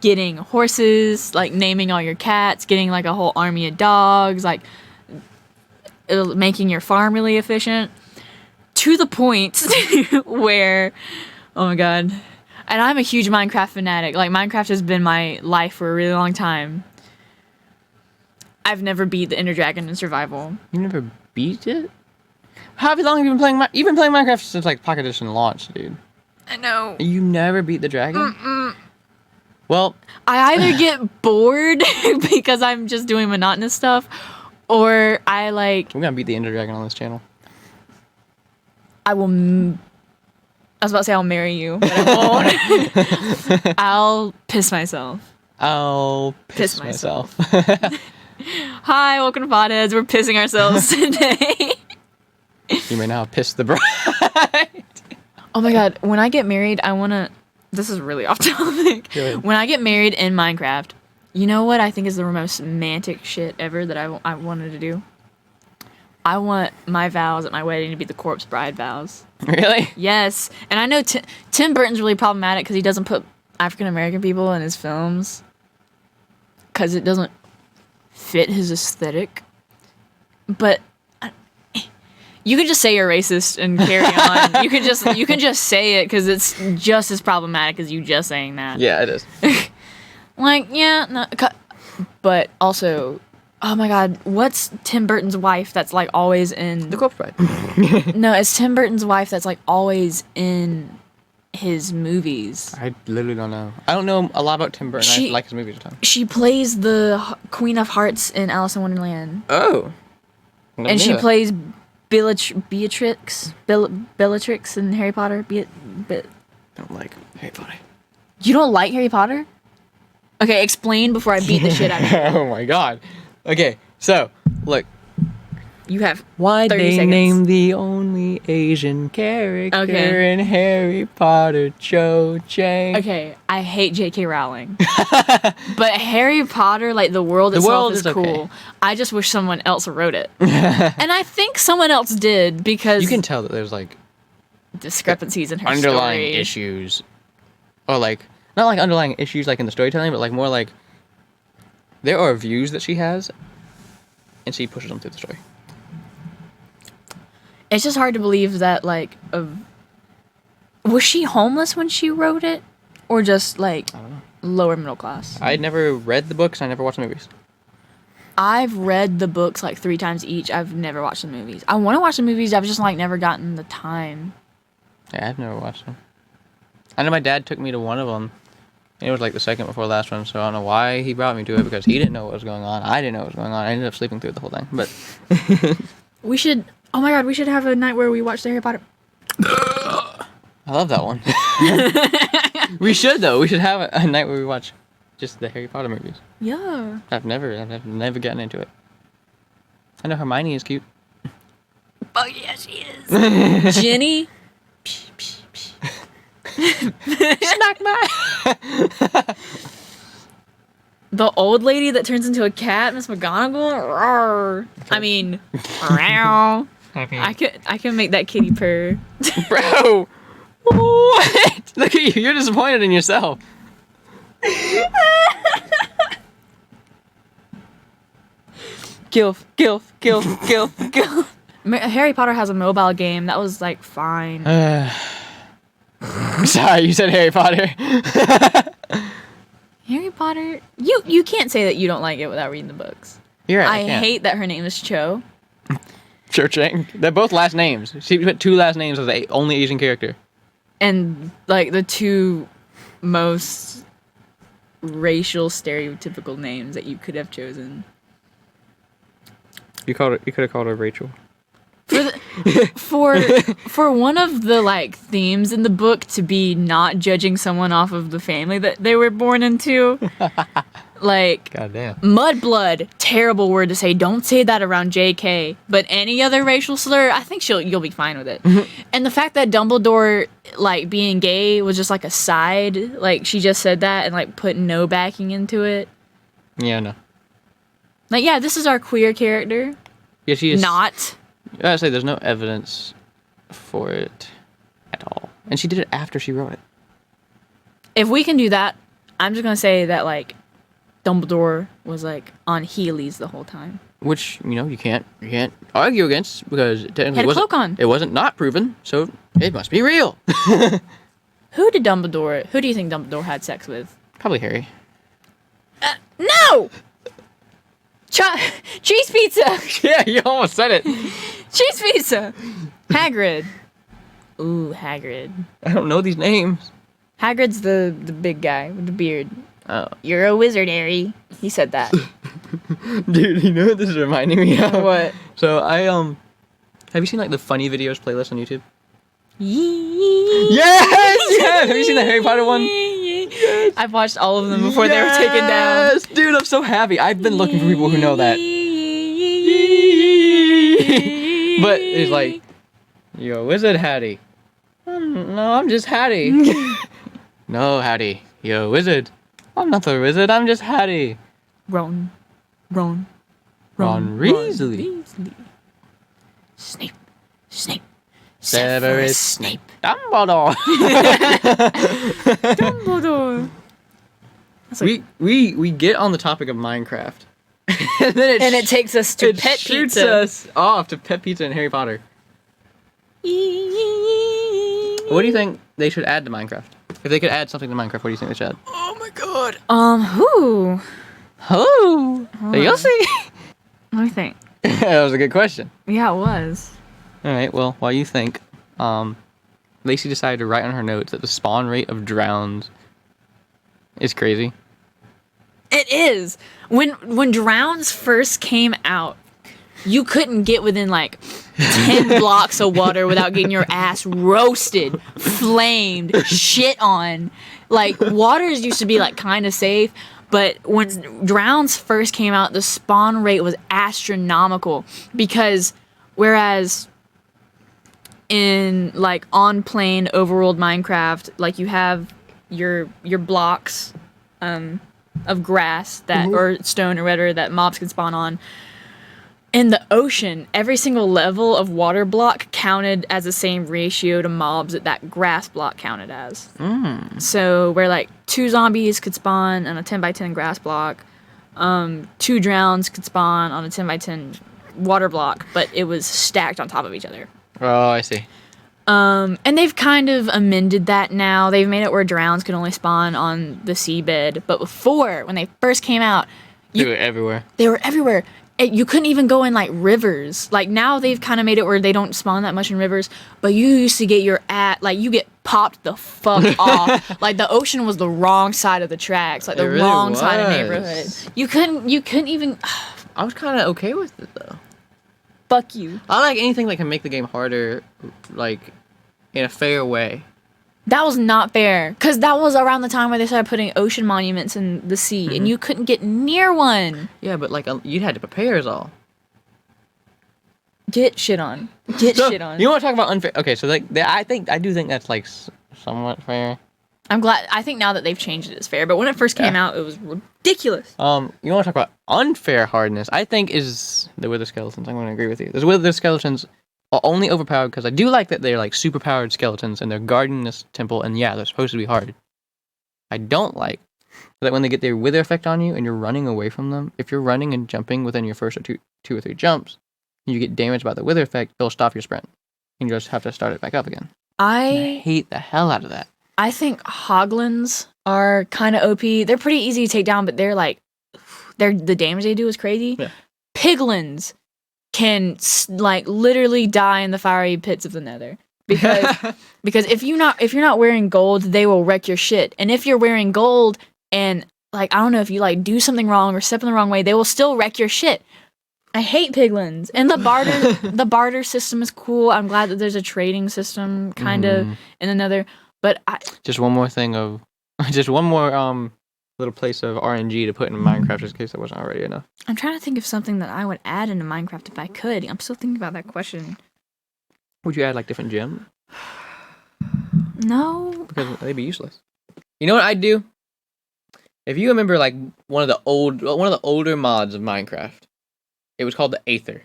getting horses, like naming all your cats, getting like a whole army of dogs, like making your farm really efficient to the point where, oh my god, and I'm a huge Minecraft fanatic. Like Minecraft has been my life for a really long time. I've never beat the Ender Dragon in survival. You never beat it? How long have you been playing? You've been playing Minecraft since like Pocket Edition launched, dude. I know. You never beat the dragon? Well, I either get bored because I'm just doing monotonous stuff, or I like. we're gonna beat the Ender Dragon on this channel. I will. I was about to say I'll marry you, but I won't. I'll piss myself. I'll piss myself. Hi, welcome to Podheads. We're pissing ourselves today. You may now piss the bride. Oh my god, when I get married, I want to... This is really off topic. Good. When I get married in Minecraft, you know what I think is the most romantic shit ever that I wanted to do? I want my vows at my wedding to be the corpse bride vows. Really? Yes. And I know Tim Burton's really problematic because he doesn't put African-American people in his films because it doesn't fit his aesthetic. But... You can just say you're racist and carry on. You can just say it because it's just as problematic as you just saying that. Yeah, it is. Like, yeah, no, but also, oh my god, what's Tim Burton's wife that's like always in The corpse bride. No, it's Tim Burton's wife that's like always in his movies. I literally don't know. I don't know a lot about Tim Burton. I like his movies a ton. She plays the Queen of Hearts in Alice in Wonderland. Oh. And she plays Bellatrix in Harry Potter. Don't like Harry Potter. You don't like Harry Potter? Okay, explain before I beat the shit out of you. Oh my god. Okay, so look. You have Why 30 they seconds. name the only Asian character Okay. in Harry Potter Cho Chang? Okay, I hate J.K. Rowling, but Harry Potter, like the world itself, world is is okay. cool. I just wish someone else wrote it, and I think someone else did because You can tell that there's like discrepancies in her underlying story. issues, or like not like underlying issues like in the storytelling, but like more like there are views that she has, and she pushes them through the story. It's just hard to believe that like was she homeless when she wrote it, or just like I don't know. lower middle class? I had never read the books. I never watched the movies. I've read the books like 3 times each. I've never watched the movies. I want to watch the movies. I've just like never gotten the time. Yeah, I've never watched them. I know my dad took me to one of them. And it was like the second before last one, so I don't know why he brought me to it because he didn't know what was going on. I didn't know what was going on. I ended up sleeping through the whole thing. But We should. Oh my god, we should have a night where we watch the Harry Potter. I love that one. We should though. We should have a night where we watch just the Harry Potter movies. Yeah. I've never gotten into it. I know Hermione is cute. Oh yeah, she is. Ginny. Smack my. The old lady that turns into a cat, Miss McGonagall. Rawr. I mean, meow. I can make that kitty purr. Bro, what? Look at you. You're disappointed in yourself. Gilf. Harry Potter has a mobile game that was like fine. Sorry, you said Harry Potter. Harry Potter. You can't say that you don't like it without reading the books. You're right. I hate that her name is Cho. Cho Chang. They're both last names. She put 2 last names as the only Asian character. And like the 2 most racial stereotypical names that you could have chosen. You could have called her Rachel. For one of the like themes in the book to be not judging someone off of the family that they were born into, like Goddamn. mudblood, terrible word to say. Don't say that around J.K. But any other racial slur, I think you'll be fine with it. And the fact that Dumbledore like being gay was just like a side, like she just said that and like put no backing into it. Yeah, no. Like yeah, this is our queer character. Yeah, she is Not. I gotta say, there's no evidence for it at all. And she did it after she wrote it. If we can do that, I'm just gonna say that like Dumbledore was like on Heelys the whole time. Which, you can't argue against because technically Had a cloak on. It wasn't not proven, so it must be real. Who do you think Dumbledore had sex with? Probably Harry. No! Cheese pizza. Yeah, you almost said it. Cheese pizza. Hagrid. Ooh, Hagrid. I don't know these names. Hagrid's the big guy with the beard. Oh. You're a wizard, Harry. He said that. Dude, you know what this is reminding me of? What? So have you seen like the funny videos playlist on YouTube? Yes! Have you seen the Harry Potter one? Yes. I've watched all of them before they were taken down. Yes, dude, I'm so happy. I've been looking for people who know that. But it's like, you're a wizard, Hattie. No, I'm just Hattie. No, Hattie, you're a wizard. I'm not a wizard, I'm just Hattie. Ron Weasley. Snape. Severus Snape. Dumbledore. Dumbledore. We get on the topic of Minecraft. And then it takes us to Pet shoots Pizza. us off to Pet Pizza and Harry Potter. What do you think they should add to Minecraft? If they could add something to Minecraft, what do you think they should add? Oh my god. Who? Oh, you'll see. Let me think. That was a good question. Yeah, it was. All right, well, while you think, Lacey decided to write on her notes that the spawn rate of drowns is crazy. It is. When drowns first came out, you couldn't get within like 10 blocks of water without getting your ass roasted, flamed, shit on. Like, waters used to be like kind of safe, but when drowns first came out, the spawn rate was astronomical because whereas in like on plane overworld Minecraft, like you have your blocks of grass that or stone or whatever that mobs can spawn on. In the ocean, every single level of water block counted as the same ratio to mobs that grass block counted as. So where like 2 zombies could spawn on a 10x10 grass block, 2 drowns could spawn on a 10x10 water block, but it was stacked on top of each other. Oh, I see. And they've kind of amended that now. They've made it where drowns can only spawn on the seabed. But before, when they first came out, They were everywhere. They were everywhere. You couldn't even go in like rivers. Like now they've kind of made it where they don't spawn that much in rivers. But you used to get you get popped the fuck off. Like the ocean was the wrong side of the tracks. Like the really wrong side of the was. neighborhood. You couldn't even. I was kind of okay with it though. Fuck you. I like anything that can make the game harder, like in a fair way. That was not fair, because that was around the time where they started putting ocean monuments in the sea, and you couldn't get near one. Yeah, but like you had to prepare us all. Get shit on. Get shit on. You want to talk about unfair? Okay, so like I do think that's like somewhat fair. I'm glad. I think now that they've changed it, it's fair. But when it first came out, it was ridiculous. You want to talk about unfair hardness? I think is the wither skeletons. I'm going to agree with you. The wither skeletons are only overpowered because I do like that they're like super powered skeletons and they're guarding this temple, and yeah, they're supposed to be hard. I don't like that when they get their wither effect on you and you're running away from them. If you're running and jumping within your first or two or three jumps, and you get damaged by the wither effect, they'll stop your sprint, and you just have to start it back up again. I hate the hell out of that. I think hoglins are kind of OP. They're pretty easy to take down, but the damage they do is crazy. Yeah. Piglins can like literally die in the fiery pits of the nether because if you're not wearing gold, they will wreck your shit. And if you're wearing gold and like I don't know if you like do something wrong or step in the wrong way, they will still wreck your shit. I hate piglins. And the barter system is cool. I'm glad that there's a trading system kind of in the nether. But just one more little place of RNG to put in Minecraft just in case that wasn't already enough. I'm trying to think of something that I would add into Minecraft if I could. I'm still thinking about that question. Would you add like different gems? No. Because they'd be useless. You know what I'd do? If you remember like one of the older mods of Minecraft, it was called the Aether.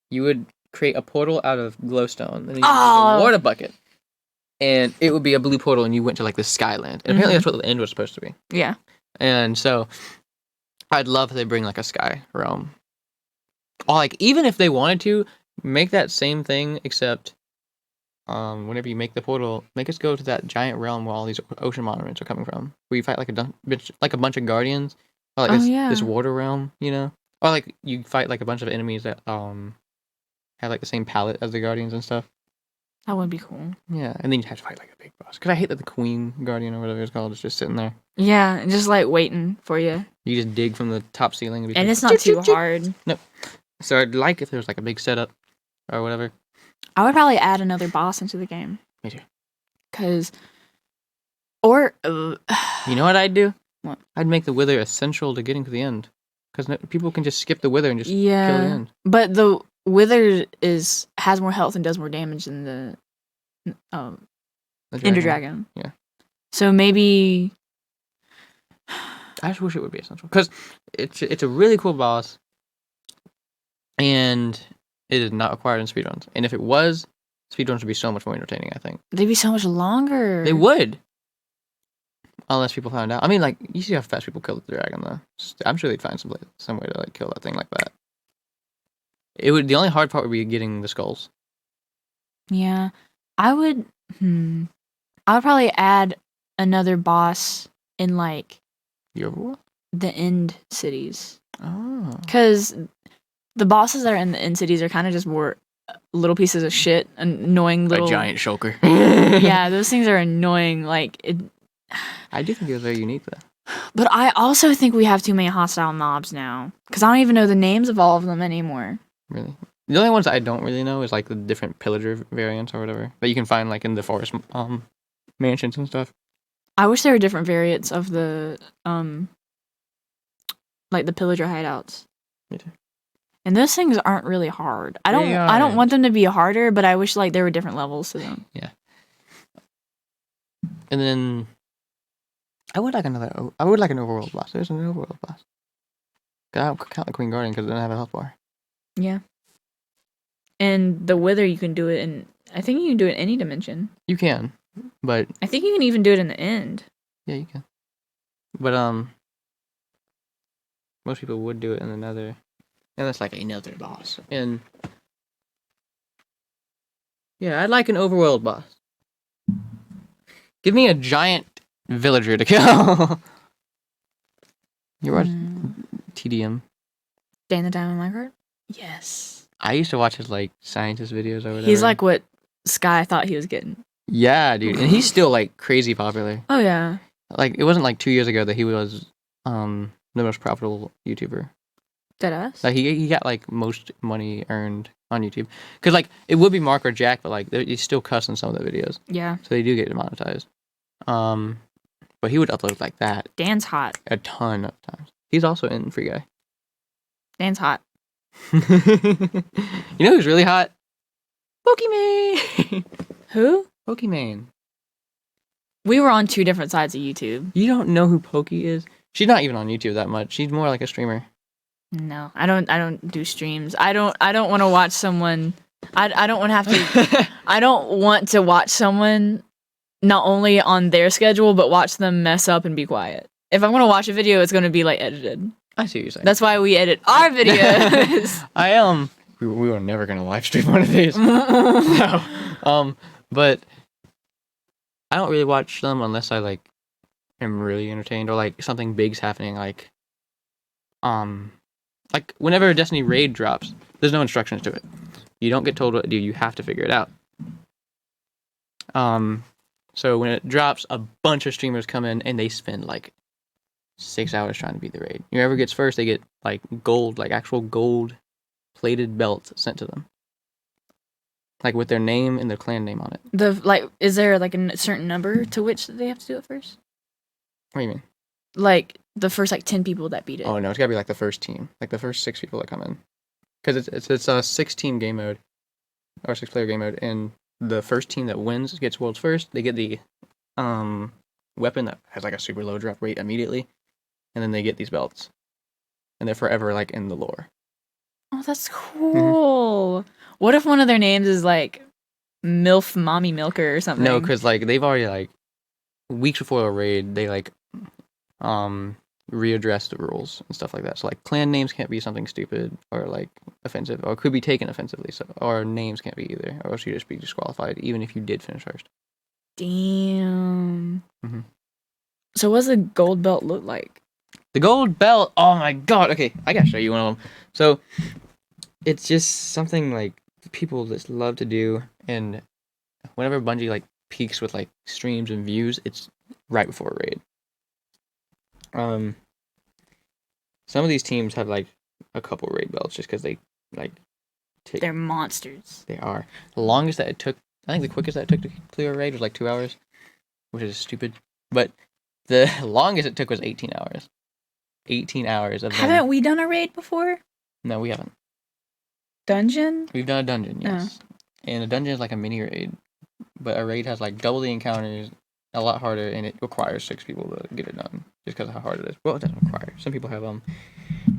You would create a portal out of glowstone and then you would use a water bucket. And it would be a blue portal, and you went to like the Skyland. And apparently that's what the end was supposed to be. Yeah. And so, I'd love if they bring like a sky realm. Or like, even if they wanted to, make that same thing, except whenever you make the portal, make us go to that giant realm where all these ocean monuments are coming from. Where you fight like a bunch of guardians. Or like this water realm, you know? Or like you fight like a bunch of enemies that have like the same palette as the Guardians and stuff. That would be cool. Yeah, and then you have to fight like a big boss. Because I hate that the Queen Guardian or whatever it's called is just sitting there. Yeah, and just like waiting for you. You just dig from the top ceiling. And it's not too hard. Nope. So I'd like if there was like a big setup or whatever. I would probably add another boss into the game. Me too. Cause, or you know what I'd do? What? I'd make the Wither essential to getting to the end. Because people can just skip the Wither and just kill the end. But the Wither has more health and does more damage than the Ender Dragon. Yeah. So maybe I just wish it would be essential because it's a really cool boss, and it is not required in speedruns. And if it was, speedruns would be so much more entertaining. I think they'd be so much longer. They would, unless people found out. I mean, like you see how fast people kill the dragon, though. I'm sure they'd find some way to like kill that thing like that. It would. The only hard part would be getting the skulls. Yeah, I would. I would probably add another boss in like the end cities. Oh. Because the bosses that are in the end cities are kind of just more little pieces of shit, annoying little. A giant shulker. Yeah, those things are annoying. Like it. I do think it was very unique though. But I also think we have too many hostile mobs now. Because I don't even know the names of all of them anymore. Really? The only ones I don't really know is like the different pillager variants or whatever that you can find like in the forest mansions and stuff. I wish there were different variants of the like the pillager hideouts. Me too. And those things aren't really hard. I don't want them to be harder, but I wish like there were different levels to them. Yeah. And then I would like an overworld boss. There's an overworld boss. I don't count the Queen Guardian because it doesn't have a health bar. Yeah. And the Wither, you can do it in. I think you can do it in any dimension. You can, but I think you can even do it in the end. Yeah, you can. But most people would do it in another, and that's like another boss. And yeah, I'd like an overworld boss. Give me a giant villager to kill. You watch TDM? Dan the Diamond Minecart? Yes. I used to watch his like scientist videos or whatever. He's like what Sky thought he was getting. Yeah, dude, and he's still like crazy popular. Oh yeah. Like it wasn't like 2 years ago that he was the most profitable YouTuber. Deadass? Like he got like most money earned on YouTube. Cause like it would be Mark or Jack, but like he's still cussing some of the videos. Yeah. So they do get demonetized. But he would upload like that. Dan's hot. A ton of times. He's also in Free Guy. Dan's hot. You know who's really hot? Pokimane. Who? Pokimane. We were on two different sides of YouTube. You don't know who Pokey is? She's not even on YouTube that much. She's more like a streamer. No, I don't do streams. I don't want to watch someone. I don't want to have to. I don't want to watch someone not only on their schedule but watch them mess up and be quiet. If I'm gonna watch a video, it's gonna be like edited. I see what you're saying. That's why we edit our videos. I am. We were never gonna live stream one of these. No. But I don't really watch them unless I like am really entertained or like something big's happening. Like whenever a Destiny raid drops, there's no instructions to it. You don't get told what to do. You have to figure it out. So when it drops, a bunch of streamers come in and they spend like 6 hours trying to beat the raid. Whoever gets first, they get like gold, like actual gold plated belts sent to them. Like with their name and their clan name on it. Is there like a certain number to which they have to do it first? What do you mean? Like the first like 10 people that beat it. Oh no, it's gotta be like the first team, like the first 6 people that come in, because it's a 6-team game mode, or 6-player game mode, and the first team that wins gets world's first. They get the weapon that has like a super low drop rate immediately, and then they get these belts, and they're forever like in the lore. Oh, that's cool. What if one of their names is like MILF Mommy Milker or something? No, because like they've already like weeks before a raid, they like readdress the rules and stuff like that. So like clan names can't be something stupid or like offensive, or could be taken offensively. So or names can't be either, or else you just be disqualified even if you did finish first. Damn. Mm-hmm. So what's the gold belt look like? The gold belt. Oh my god. Okay, I gotta show you one of them. So, it's just something like people just love to do, and whenever Bungie like peaks with like streams and views, it's right before a raid. Some of these teams have like a couple raid belts just because they like They're monsters. They are. The longest that it took, I think the quickest that it took to clear a raid was like 2 hours, which is stupid. But the longest it took was 18 hours. 18 hours of them. Haven't we done a raid before? No, we haven't. Dungeon? We've done a dungeon, yes. Oh. And a dungeon is like a mini raid. But a raid has like double the encounters, a lot harder, and it requires 6 people to get it done. Just because of how hard it is. Well, it doesn't require. Some people have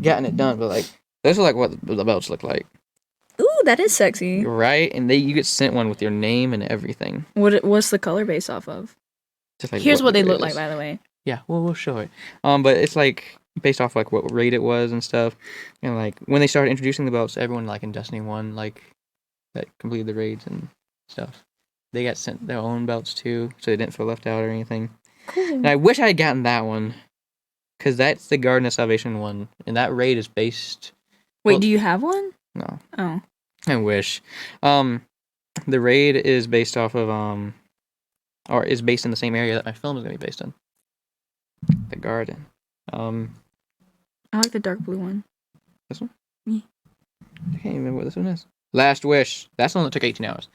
gotten it done, but like, those are like what the belts look like. Ooh, that is sexy. Right? And you get sent one with your name and everything. What's the color based off of? Just like Here's what they look is. like, by the way. Yeah, we'll show it. But it's like based off like what raid it was and stuff. And like when they started introducing the belts, everyone like in Destiny 1 like that completed the raids and stuff, they got sent their own belts too, so they didn't feel left out or anything. Cool. And I wish I had gotten that one, because that's the Garden of Salvation one, and that raid is based. Wait, do you have one? No. Oh. I wish. The raid is based off of or is based in the same area that my film is gonna be based in. The garden. I like the dark blue one. This one? Yeah. I can't even remember what this one is. Last Wish. That's the one that took 18 hours.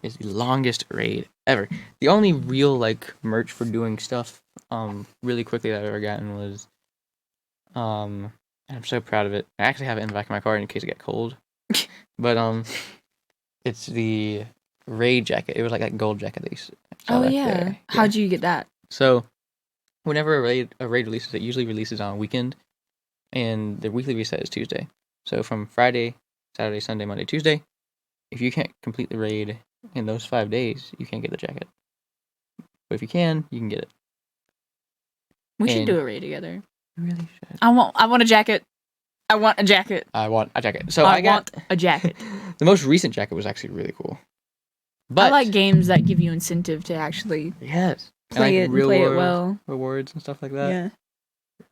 It's the longest raid ever. The only real like merch for doing stuff really quickly that I've ever gotten was I'm so proud of it. I actually have it in the back of my car in case it get cold. But it's the raid jacket. It was like that gold jacket that you saw back there. How'd you get that? So whenever a raid releases, it usually releases on a weekend, and the weekly reset is Tuesday. So from Friday, Saturday, Sunday, Monday, Tuesday, if you can't complete the raid in those 5 days, you can't get the jacket. But if you can get it. We should do a raid together. You really should. I want a jacket. I want a jacket. I want a jacket. So I want a jacket. The most recent jacket was actually really cool. But I like games that give you incentive to actually play it well. Rewards and stuff like that. Yeah.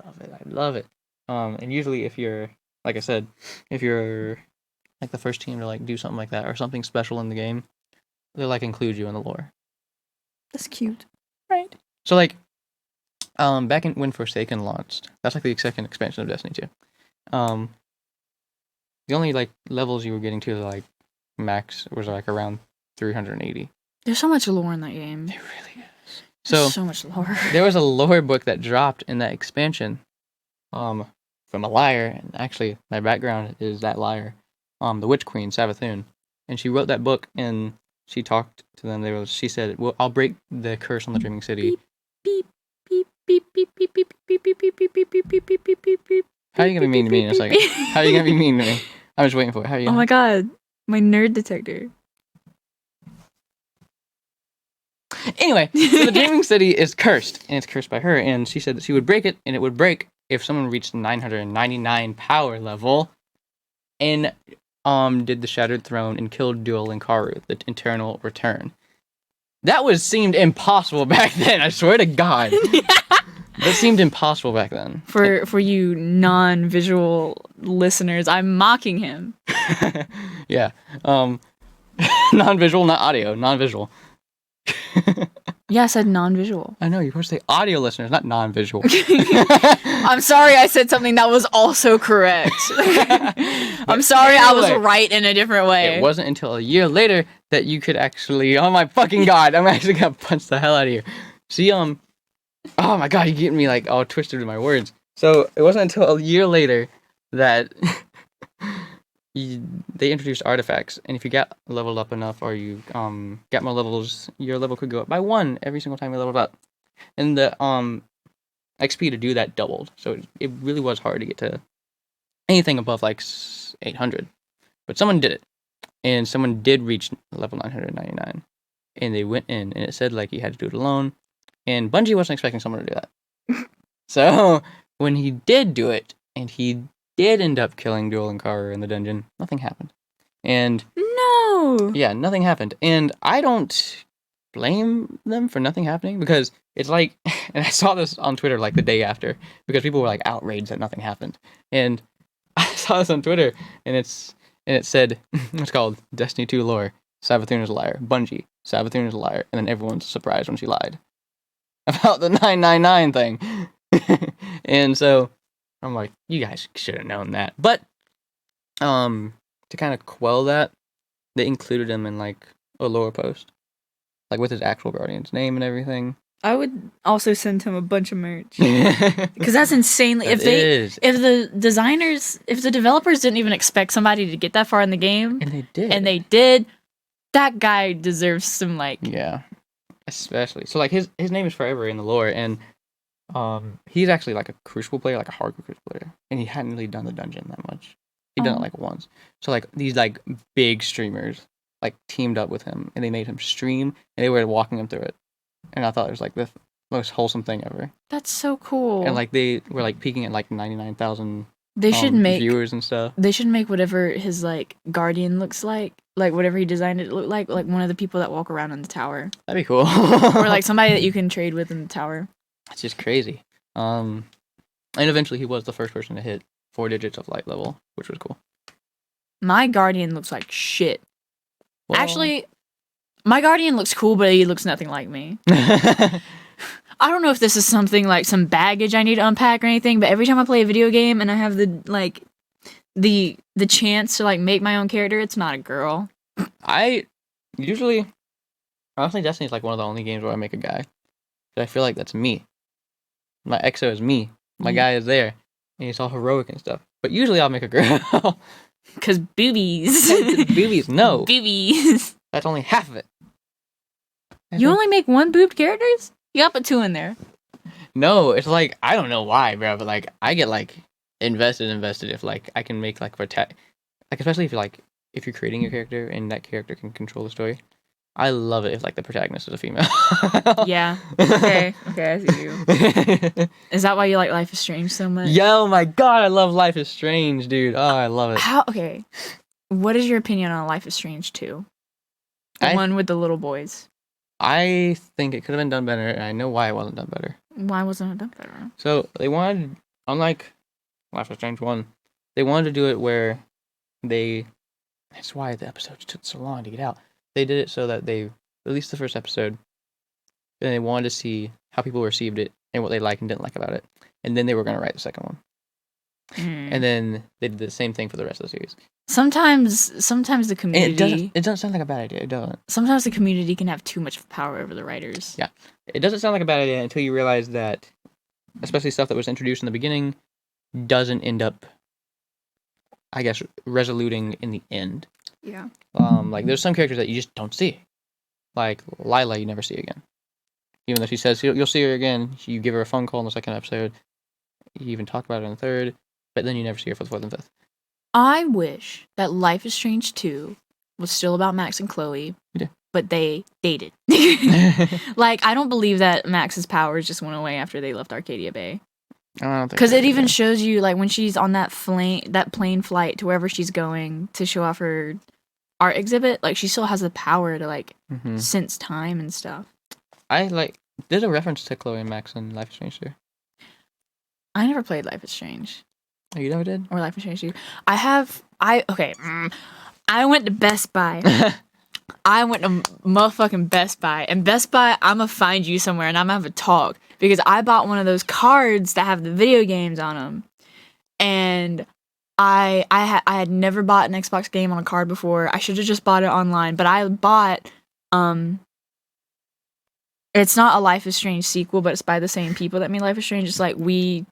I love it. And usually if you're, like I said, if you're like the first team to like do something like that or something special in the game, they'll like include you in the lore. That's cute. Right. So like back when Forsaken launched, that's like the second expansion of Destiny 2. The only like levels you were getting to like max was like around 380. There's so much lore in that game. There really is. So much lore. There was a lore book that dropped in that expansion from a liar, and actually my background is that liar, the Witch Queen, Savathun. And she wrote that book and she talked to them. She said, "Well, I'll break the curse on the Dreaming City." Beep, beep, beep, beep, beep, beep, beep, beep, beep, beep, beep, beep, beep, beep, beep, beep. How are you gonna be mean to me in a second? How are you gonna be mean to me? I'm just waiting for it. How are you? Oh my god, my nerd detector. Anyway, so the Dreaming City is cursed, and it's cursed by her, and she said that she would break it, and it would break if someone reached 999 power level, and did the Shattered Throne and killed Duel and Karu, the Eternal Return. That seemed impossible back then, I swear to God. That seemed impossible back then. For you non-visual listeners, I'm mocking him. Yeah. Non-visual, not audio, non-visual. Yeah, I said non-visual. I know, you're supposed to say audio listeners, not non-visual. I'm sorry I said something that was also correct. I'm sorry I was right in a different way. It wasn't until a year later that you could actually... Oh my fucking god, I'm actually gonna punch the hell out of you. See, oh my god, you're getting me like all twisted with my words. So, it wasn't until a year later that... they introduced artifacts, and if you got leveled up enough or you got more levels, your level could go up by 1 every single time you leveled up. And the XP to do that doubled, so it really was hard to get to anything above like 800. But someone did it, and someone did reach level 999, and they went in, and it said like you had to do it alone, and Bungie wasn't expecting someone to do that. So when he did do it, and he did end up killing Duel and Karu in the dungeon, nothing happened. And no! Yeah, nothing happened. And I don't blame them for nothing happening, because It's like, and I saw this on Twitter like the day after because people were like outraged that nothing happened, and I saw this on Twitter, and it said it's called Destiny 2 lore. Savathun is a liar. Bungie, Savathun is a liar, and then everyone's surprised when she lied about the 999 thing, and so I'm like, you guys should have known that, but to kind of quell that, they included him in like a lore post, like with his actual guardian's name and everything. I would also send him a bunch of merch because that's insanely. If the developers didn't even expect somebody to get that far in the game, and they did, that guy deserves some like. Yeah, especially so like his name is forever in the lore, and he's actually like a Crucible player, like a hardcore Crucible player, and he hadn't really done the dungeon that much. He'd done it like once. So like these like big streamers like teamed up with him, and they made him stream, and they were walking him through it. And I thought it was like the most wholesome thing ever. That's so cool. And like they were like peaking at like 99,000 viewers and stuff. They should make whatever his like guardian looks like whatever he designed it to look like one of the people that walk around in the tower. That'd be cool. Or like somebody that you can trade with in the tower. That's just crazy. And eventually he was the first person to hit 4 digits of light level, which was cool. My guardian looks like shit. Well, actually, my guardian looks cool, but he looks nothing like me. I don't know if this is something like some baggage I need to unpack or anything, but every time I play a video game and I have the chance to like make my own character, it's not a girl. Honestly, Destiny's like one of the only games where I make a guy. But I feel like that's me. My EXO is me. My guy is there, and he's all heroic and stuff. But usually I'll make a girl. Cause boobies. Boobies, no. Boobies. That's only half of it. You only make 1 boobed characters? You gotta put 2 in there. No, it's like, I don't know why, bro, but like, I get like invested if like I can make like like especially if you're creating your character and that character can control the story. I love it if like the protagonist is a female. Yeah. Okay, I see you. Is that why you like Life is Strange so much? Yo, my god, I love Life is Strange, dude. Oh, I love it. Okay. What is your opinion on Life is Strange 2? The one with the little boys. I think it could have been done better, and I know why it wasn't done better. Why wasn't it done better? So, they wanted, unlike Life is Strange 1, they wanted to do it where that's why the episodes took so long to get out. They did it so that they released the first episode, and they wanted to see how people received it and what they liked and didn't like about it. And then they were going to write the second one. And then they did the same thing for the rest of the series. Sometimes the community... It doesn't sound like a bad idea. It doesn't. Sometimes the community can have too much power over the writers. Yeah. It doesn't sound like a bad idea until you realize that, especially stuff that was introduced in the beginning, doesn't end up, I guess, resoluting in the end. Yeah. Like, there's some characters that you just don't see. Like, Lila, you never see again. Even though she says you'll see her again, you give her a phone call in the second episode. You even talk about it in the third, but then you never see her for the fourth and fifth. I wish that Life is Strange 2 was still about Max and Chloe, but they dated. Like, I don't believe that Max's powers just went away after they left Arcadia Bay. Because it even shows you, like, when she's on that plane flight to wherever she's going to show off her art exhibit, like, she still has the power to, like, sense time and stuff. There's a reference to Chloe and Max in Life is Strange 2. I never played Life is Strange. Oh, you never did? Or Life is Strange 2. I went to Best Buy. I went to motherfucking Best Buy. And Best Buy, I'm gonna find you somewhere and I'm gonna have a talk. Because I bought one of those cards that have the video games on them. And I had never bought an Xbox game on a card before. I should have just bought it online. But I bought, it's not a Life is Strange sequel, but it's by the same people that made Life is Strange. It's like We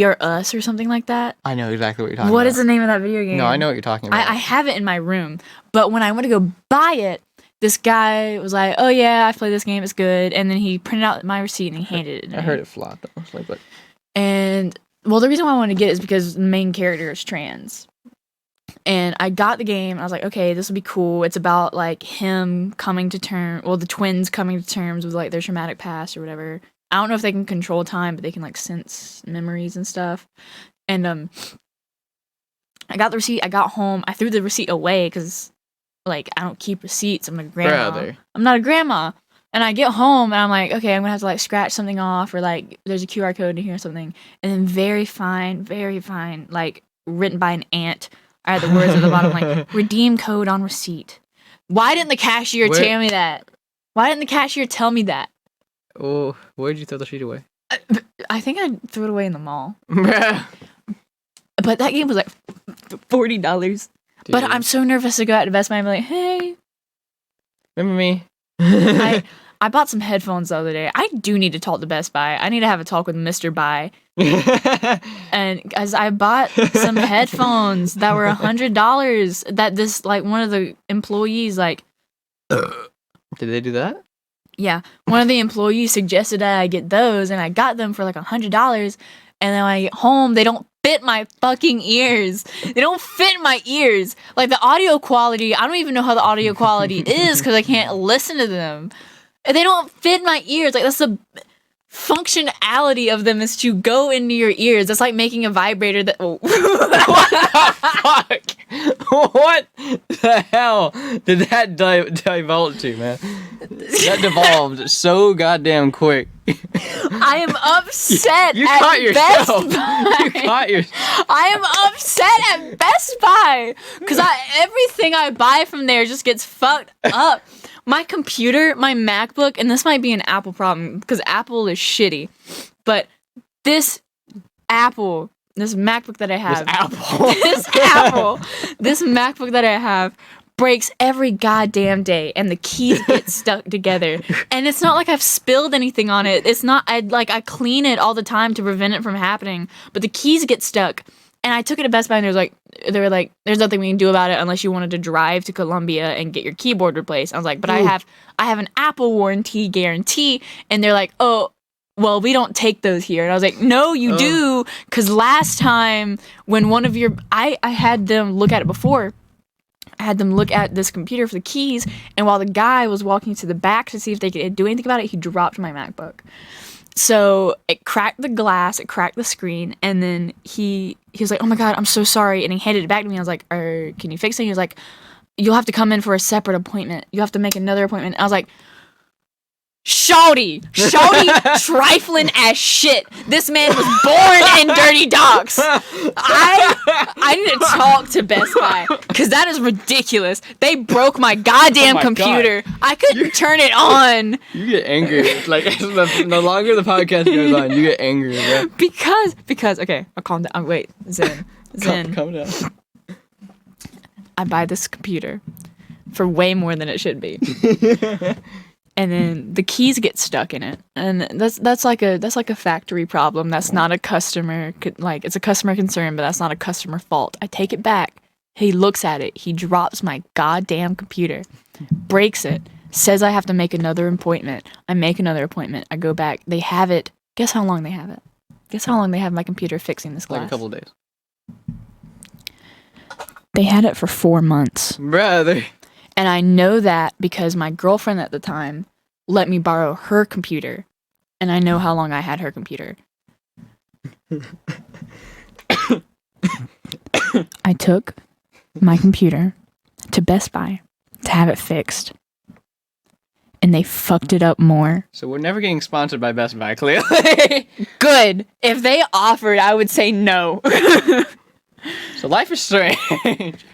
Are Us or something like that. I know exactly what you're talking about. What is the name of that video game? No, I know what you're talking about. I have it in my room. But when I went to go buy it, this guy was like, oh yeah, I've played this game, it's good. And then he printed out my receipt and he handed it to me. I heard it flopped. And, well, the reason why I wanted to get it is because the main character is trans. And I got the game, and I was like, okay, this will be cool. It's about, like, him coming to terms, well, the twins coming to terms with, like, their traumatic past or whatever. I don't know if they can control time, but they can, like, sense memories and stuff. And, I got the receipt, I got home, I threw the receipt away, because, like, I don't keep receipts, I'm a grandma. Brother. I'm not a grandma. And I get home and I'm like, okay, I'm gonna have to like scratch something off, or like there's a QR code in here or something. And then very fine, like written by an ant, I had the words at the bottom like redeem code on receipt. Why didn't the cashier tell me that? Why didn't the cashier tell me that? Oh, where'd you throw the sheet away? I think I threw it away in the mall. But that game was like $40. But I'm so nervous to go out to Best Buy and be like, hey. Remember me? I bought some headphones the other day. I do need to talk to Best Buy. I need to have a talk with Mr. Buy. And as I bought some headphones that were $100 that this, like, one of the employees, like... Did they do that? Yeah. One of the employees suggested that I get those, and I got them for, like, $100. And then when I get home, they don't fit my fucking ears. They don't fit my ears. Like, the audio quality, I don't even know how the audio quality is because I can't listen to them. They don't fit my ears. Like, that's the functionality of them, is to go into your ears. That's like making a vibrator that... Oh. What the fuck? What the hell did that divulge to, man? That devolved so goddamn quick. I am upset you at caught yourself. Best Buy. You caught yourself. I am upset at Best Buy because everything I buy from there just gets fucked up. My computer, my MacBook, and this might be an Apple problem because Apple is shitty, but this MacBook that I have, this MacBook that I have breaks every goddamn day, and the keys get stuck together. And it's not like I've spilled anything on it. It's not, I clean it all the time to prevent it from happening, but the keys get stuck. And I took it to Best Buy, and they were like, there's nothing we can do about it unless you wanted to drive to Columbia and get your keyboard replaced. I was like, but I have an Apple warranty guarantee. And they're like, oh, well, we don't take those here. And I was like, no, you do. Because last time when one of your, I had them look at it before. I had them look at this computer for the keys. And while the guy was walking to the back to see if they could do anything about it, he dropped my MacBook. So it cracked the glass, it cracked the screen, and then he was like, oh my god, I'm so sorry, and he handed it back to me. I was like, can you fix it? He was like, you'll have to come in for a separate appointment. You have to make another appointment. I was like, Shawty trifling as shit. This man was born in dirty docks. I need to talk to Best Buy because that is ridiculous. They broke my goddamn computer. God. I couldn't turn it on. You get angry. Like the longer the podcast goes on, you get angry, bro. Because okay, I'll calm down. Wait, Zen. Calm down. I buy this computer for way more than it should be. And then the keys get stuck in it, and that's like a factory problem. That's not a customer, like, it's a customer concern, but that's not a customer fault. I take it back. He looks at it. He drops my goddamn computer, breaks it, says I have to make another appointment. I make another appointment. I go back. They have it. Guess how long they have it? Guess how long they have my computer fixing this glass? Like a couple of days. They had it for 4 months. Brother. And I know that because my girlfriend at the time let me borrow her computer. And I know how long I had her computer. I took my computer to Best Buy to have it fixed. And they fucked it up more. So we're never getting sponsored by Best Buy, clearly. Good. If they offered, I would say no. So life is strange.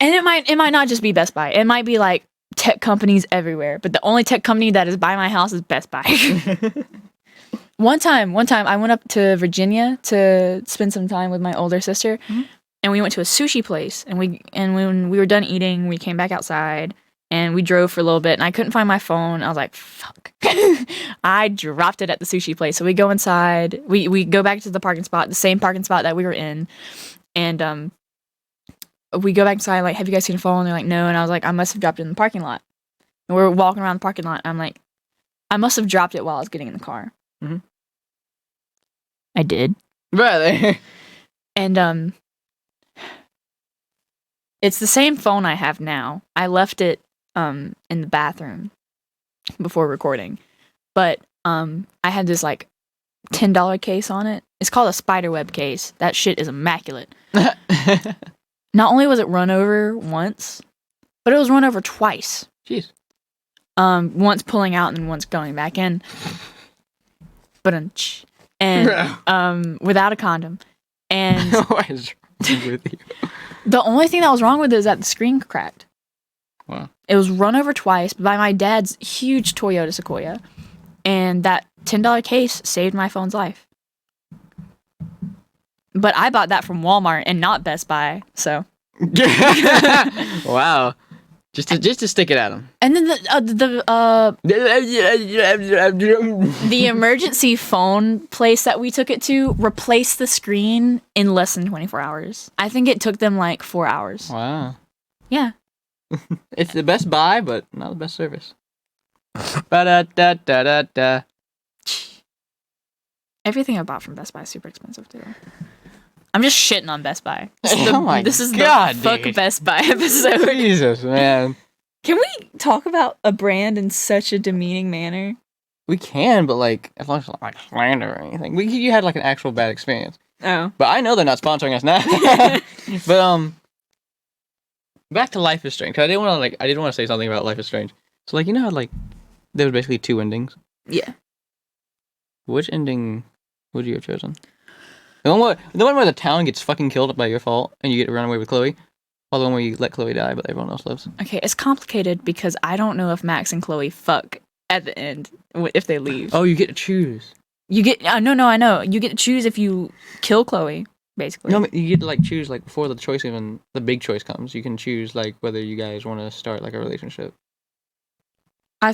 And it might not just be Best Buy. It might be like tech companies everywhere. But the only tech company that is by my house is Best Buy. One time I went up to Virginia to spend some time with my older sister. Mm-hmm. And we went to a sushi place. And when we were done eating, we came back outside. And we drove for a little bit. And I couldn't find my phone. I was like, fuck. I dropped it at the sushi place. So we go inside. We go back to the parking spot. The same parking spot that we were in. And we go back inside, like, have you guys seen a phone? And they're like, no. And I was like, I must have dropped it in the parking lot. And we're walking around the parking lot. And I'm like, I must have dropped it while I was getting in the car. Mm-hmm. I did. Really? And it's the same phone I have now. I left it in the bathroom before recording. But I had this, like, $10 case on it. It's called a spiderweb case. That shit is immaculate. Not only was it run over once, but it was run over twice. Jeez. Once pulling out and once going back in. And without a condom. And What is wrong with you? the only thing that was wrong with it is that the screen cracked. Wow. It was run over twice by my dad's huge Toyota Sequoia. And that $10 case saved my phone's life. But I bought that from Walmart and not Best Buy, so. Wow. Just to stick it at him. And then the emergency phone place that we took it to replaced the screen in less than 24 hours. I think it took them like 4 hours. Wow. Yeah. It's the best buy, but not the best service. Ba-da-da-da-da-da. Everything I bought from Best Buy is super expensive too. I'm just shitting on Best Buy. This is God, the fuck dude. Best Buy episode. Jesus, man. Can we talk about a brand in such a demeaning manner? We can, but like, as long as it's not like slander or anything. You had like an actual bad experience. Oh. But I know they're not sponsoring us now. But back to Life is Strange. 'Cause I didn't want to say something about Life is Strange. So like, you know how like there was basically 2 endings. Yeah. Which ending would you have chosen? The one where the town gets fucking killed by your fault and you get to run away with Chloe, or the one where you let Chloe die but everyone else lives? Okay, it's complicated because I don't know if Max and Chloe fuck at the end if they leave. Oh, you get to choose. You get no, I know. You get to choose if you kill Chloe, basically. No, you get to like choose like before the big choice comes. You can choose like whether you guys want to start like a relationship. I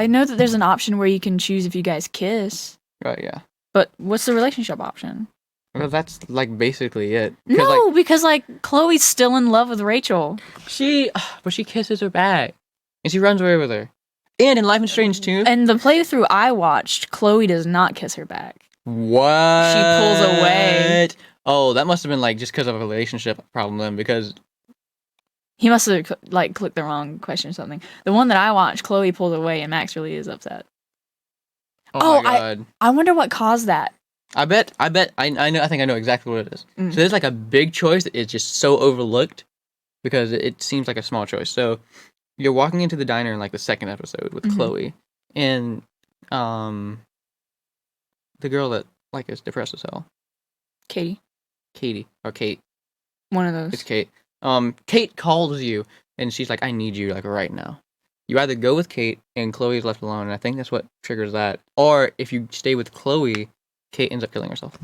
know that there's an option where you can choose if you guys kiss. Right? Yeah. But what's the relationship option? Well, that's like basically it. No, because like Chloe's still in love with Rachel. But she kisses her back, and she runs away with her. And in Life is Strange 2. And the playthrough I watched, Chloe does not kiss her back. What? She pulls away. Oh, that must have been like just because of a relationship problem then, because he must have like clicked the wrong question or something. The one that I watched, Chloe pulls away, and Max really is upset. Oh my god! I wonder what caused that. I bet. I know. I think I know exactly what it is. So there's like a big choice that is just so overlooked because it seems like a small choice. So you're walking into the diner in like the second episode with Chloe and the girl that like is depressed as hell. Katie. Or Kate. One of those. It's Kate. Kate calls you and she's like, "I need you like right now." You either go with Kate and Chloe's left alone, and I think that's what triggers that. Or if you stay with Chloe, Kate ends up killing herself.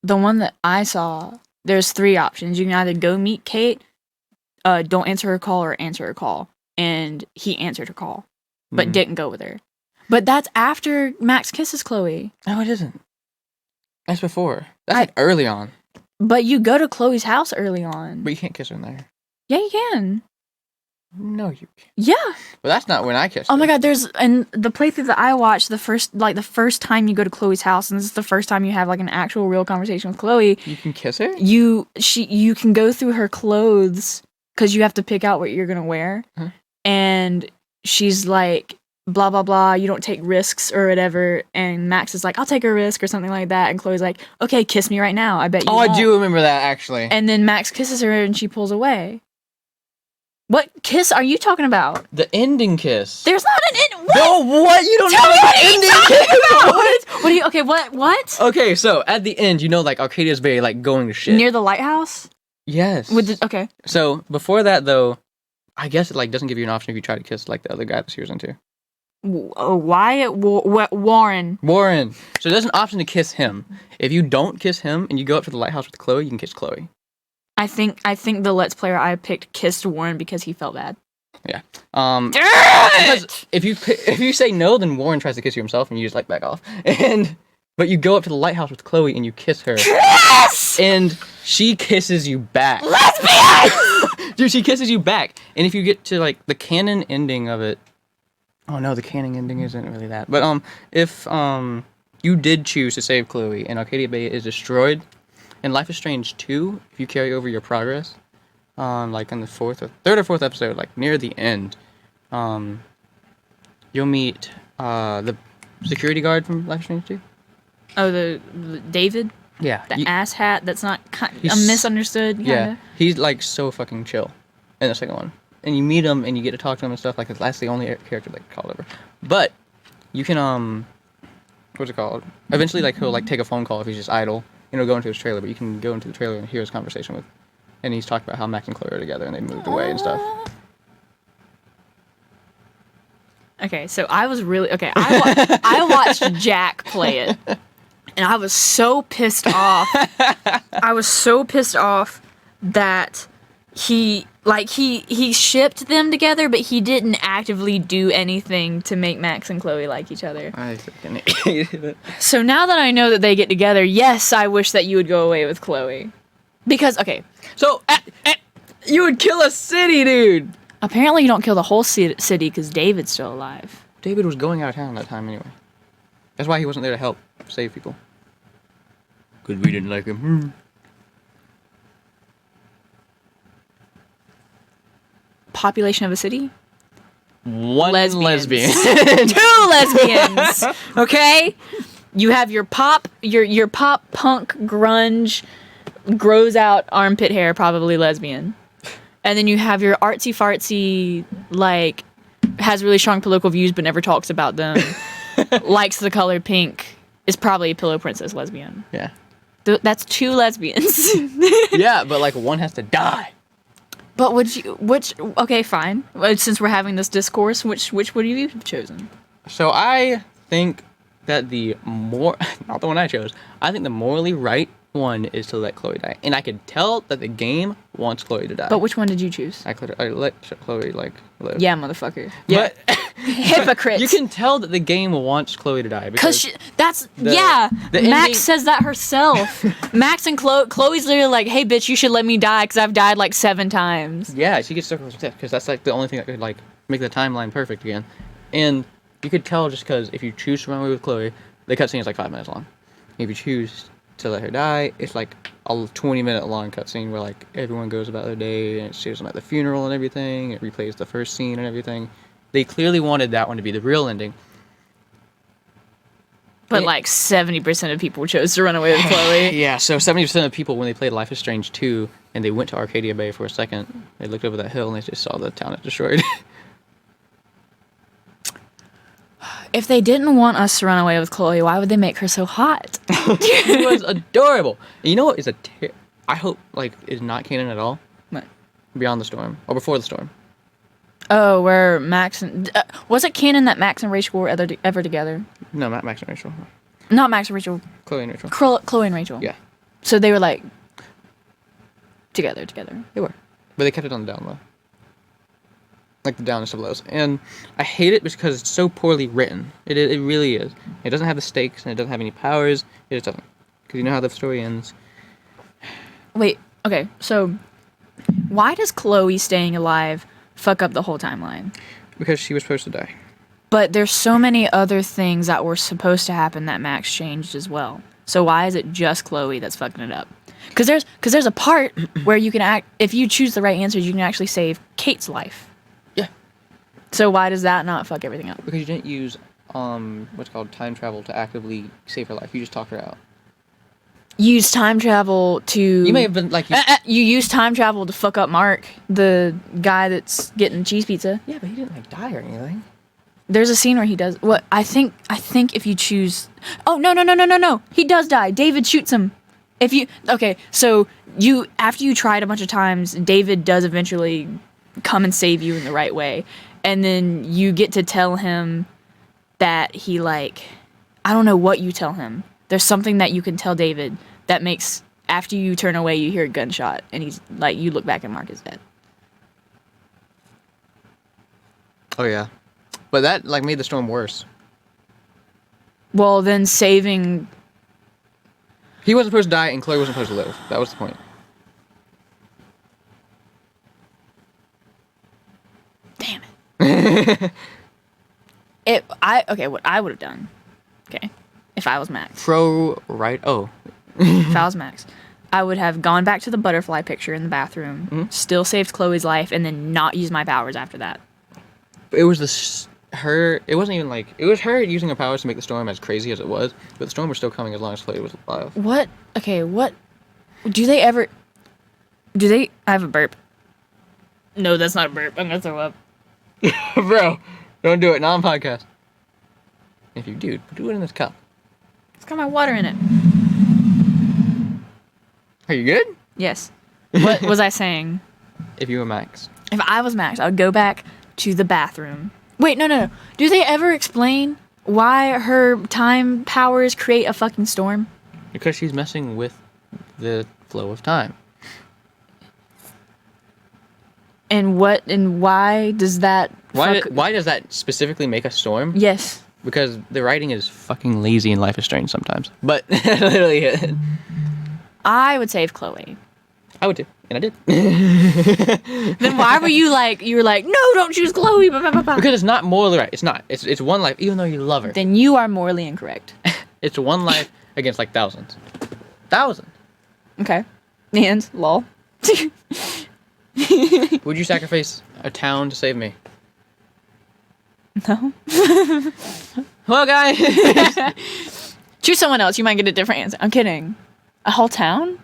The one that I saw, there's 3 options. You can either go meet Kate, don't answer her call, or answer her call. And he answered her call, but didn't go with her. But that's after Max kisses Chloe. No, it isn't. That's before. That's like early on. But you go to Chloe's house early on. But you can't kiss her in there. Yeah, you can. No, you can't. Yeah. But that's not when I kissed her. Oh my god, and the playthrough that I watched, the first time you go to Chloe's house, and this is the first time you have like an actual real conversation with Chloe. You can kiss her? You can go through her clothes because you have to pick out what you're gonna wear. Huh? And she's like, blah blah blah, you don't take risks or whatever, and Max is like, I'll take a risk or something like that, and Chloe's like, okay, kiss me right now, I bet you won't. I do remember that actually. And then Max kisses her and she pulls away. What kiss are you talking about? The ending kiss. There's not an end. No, what? You don't know what the are you ending talking kiss? about? What are you? Okay, what? Okay, so at the end, you know, like Arcadia's Bay, like going to shit. Near the lighthouse. Yes. Okay. So before that, though, I guess it like doesn't give you an option if you try to kiss like the other guy that she was into. Wyatt Warren. Warren. So there's an option to kiss him. If you don't kiss him and you go up to the lighthouse with Chloe, you can kiss Chloe. I think the Let's Player I picked kissed Warren because he felt bad. Yeah. Because if you say no, then Warren tries to kiss you himself, and you just like back off. But you go up to the lighthouse with Chloe and you kiss her. Yes! And she kisses you back. Lesbian! Dude, she kisses you back. And if you get to like the canon ending of it, oh no, the canon ending isn't really that. But if you did choose to save Chloe and Arcadia Bay is destroyed, in Life is Strange 2, if you carry over your progress, like in the third or fourth episode, like near the end, you'll meet the security guard from Life is Strange 2. Oh, the David? Yeah. The ass hat that's not misunderstood. Kinda. Yeah. He's like so fucking chill in the second one. and you meet him and you get to talk to him and stuff. Like that's the only character they called ever. But you can what's it called? Eventually, like he'll like take a phone call if he's just idle. And he'll go into his trailer, but you can go into the trailer and hear his conversation with. And he's talked about how Max and Chloe are together and they moved away and stuff. Okay, so I was really I watched Jack play it, and I was so pissed off. I was so pissed off that he shipped them together, but he didn't actively do anything to make Max and Chloe like each other. I freaking hated it. So now that I know that they get together, yes, I wish that you would go away with Chloe, because so you would kill a city, dude. Apparently you don't kill the whole city because David's still alive. David was going out of town that time anyway. That's why he wasn't there to help save people. Because we didn't like him. Population of a city? One lesbian. 2 lesbians. Okay? You have your pop punk grunge grows out armpit hair, probably lesbian. And then you have your artsy fartsy, like, has really strong political views but never talks about them, likes the color pink, is probably a pillow princess lesbian. Yeah. That's 2 lesbians. Yeah, but like one has to die. But okay, fine. Since we're having this discourse, which would you have chosen? So I think that not the one I chose, I think the morally right one is to let Chloe die. And I could tell that the game wants Chloe to die. But which one did you choose? I let Chloe, like, live. Yeah, motherfucker. Yeah. But hypocrite. You can tell that the game wants Chloe to die. Because Max ending... says that herself. Max and Chloe's literally like, hey, bitch, you should let me die because I've died like 7 times. Yeah, she gets stuck with that because that's like the only thing that could like make the timeline perfect again. And you could tell just because if you choose to run away with Chloe, the cutscene is like 5 minutes long. If you choose to let her die, it's like a 20-minute long cutscene where like everyone goes about their day and it shows them at the funeral and everything. It replays the first scene and everything. They clearly wanted that one to be the real ending. But like 70% of people chose to run away with Chloe. Yeah, so 70% of people, when they played Life is Strange 2 and they went to Arcadia Bay for a second, they looked over that hill and they just saw the town it destroyed. If they didn't want us to run away with Chloe, why would they make her so hot? She was adorable. And you know what is I hope like is not canon at all? What? Beyond the Storm or Before the Storm. Oh, where Max and was it canon that Max and Rachel were ever together? No, not Max and Rachel. Not Max and Rachel. Chloe and Rachel. Chloe and Rachel. Yeah. So they were like together. They were, but they kept it on the down low. Like the downest of lows. And I hate it because it's so poorly written. It really is. It doesn't have the stakes and it doesn't have any powers. It just doesn't. Because you know how the story ends. Wait, okay, so why does Chloe staying alive fuck up the whole timeline? Because she was supposed to die. But there's so many other things that were supposed to happen that Max changed as well. So why is it just Chloe that's fucking it up? Because there's a part where you can if you choose the right answers, you can actually save Kate's life. Yeah. So why does that not fuck everything up? Because you didn't use what's called time travel to actively save her life. You just talked her out. Use time travel to... You may have been like... You use time travel to fuck up Mark, the guy that's getting cheese pizza. Yeah, but he didn't like die or anything. There's a scene where he does... What? I think if you choose... Oh, no. He does die. David shoots him. If you... Okay, so after you tried a bunch of times, David does eventually come and save you in the right way. And then you get to tell him that he like... I don't know what you tell him. There's something that you can tell David that makes, after you turn away, you hear a gunshot, and he's like, you look back and Mark is dead. Oh yeah, but that like made the storm worse. Well, then saving. He wasn't supposed to die, and Chloe wasn't supposed to live. That was the point. Damn it. What I would have done. Okay. If I was Max. If I was Max, I would have gone back to the butterfly picture in the bathroom, still saved Chloe's life, and then not use my powers after that. It was it wasn't even like, it was her using her powers to make the storm as crazy as it was, but the storm was still coming as long as Chloe was alive. What? Okay, what? I have a burp. No, that's not a burp. I'm gonna throw up. Bro, don't do it. Not on podcast. If you do it in this cup. It's got my water in it. Are you good? Yes. What was I saying? If you were Max. If I was Max, I would go back to the bathroom. Wait, no. Do they ever explain why her time powers create a fucking storm? Because she's messing with the flow of time. And why does that... Why does that specifically make a storm? Yes. Because the writing is fucking lazy and Life is Strange sometimes. But literally... I would save Chloe. I would too. And I did. Then why were you like, no, don't choose Chloe. Blah, blah, blah, blah. Because it's not morally right. It's not. It's one life, even though you love her. Then you are morally incorrect. It's one life against like thousands. Thousands. Okay. And, lol. Would you sacrifice a town to save me? No. Well, guys. Choose someone else. You might get a different answer. I'm kidding. A whole town?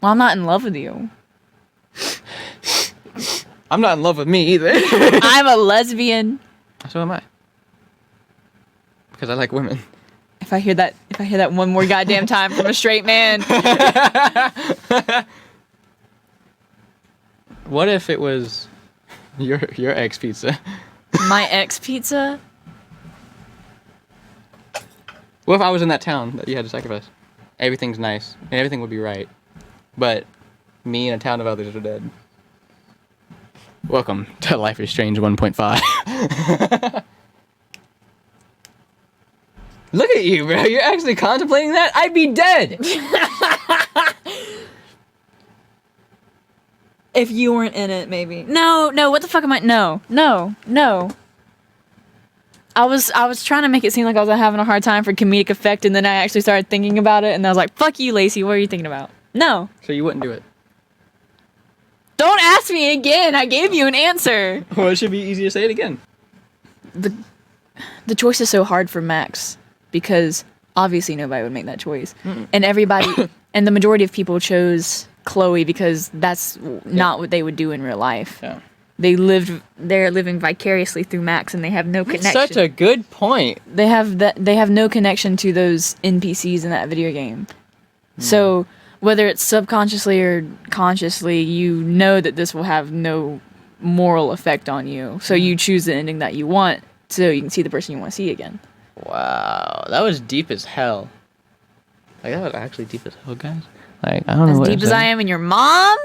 Well, I'm not in love with you. I'm not in love with me either. I'm a lesbian. So am I. Because I like women. If I hear that one more goddamn time from a straight man. What if it was your ex pizza? My ex pizza? What if I was in that town that you had to sacrifice? Everything's nice and everything would be right. But me and a town of others are dead. Welcome to Life is Strange 1.5. Look at you, bro. You're actually contemplating that? I'd be dead. If you weren't in it, maybe. No, what the fuck am I? No. I was trying to make it seem like I was having a hard time for comedic effect, and then I actually started thinking about it, and I was like, fuck you, Lacey, what are you thinking about? No. So you wouldn't do it? Don't ask me again. I gave you an answer. Well, it should be easy to say it again. The choice is so hard for Max because obviously nobody would make that choice. And everybody and the majority of people chose Chloe because that's not what they would do in real life. Yeah. They're living vicariously through Max and they have no connection. Such a good point. They have no connection to those NPCs in that video game. So whether it's subconsciously or consciously, you know that this will have no moral effect on you. So you choose the ending that you want so you can see the person you want to see again. Wow, that was deep as hell. Like, that was actually deep as hell, guys. Like, I don't know As what deep as I am in your mom?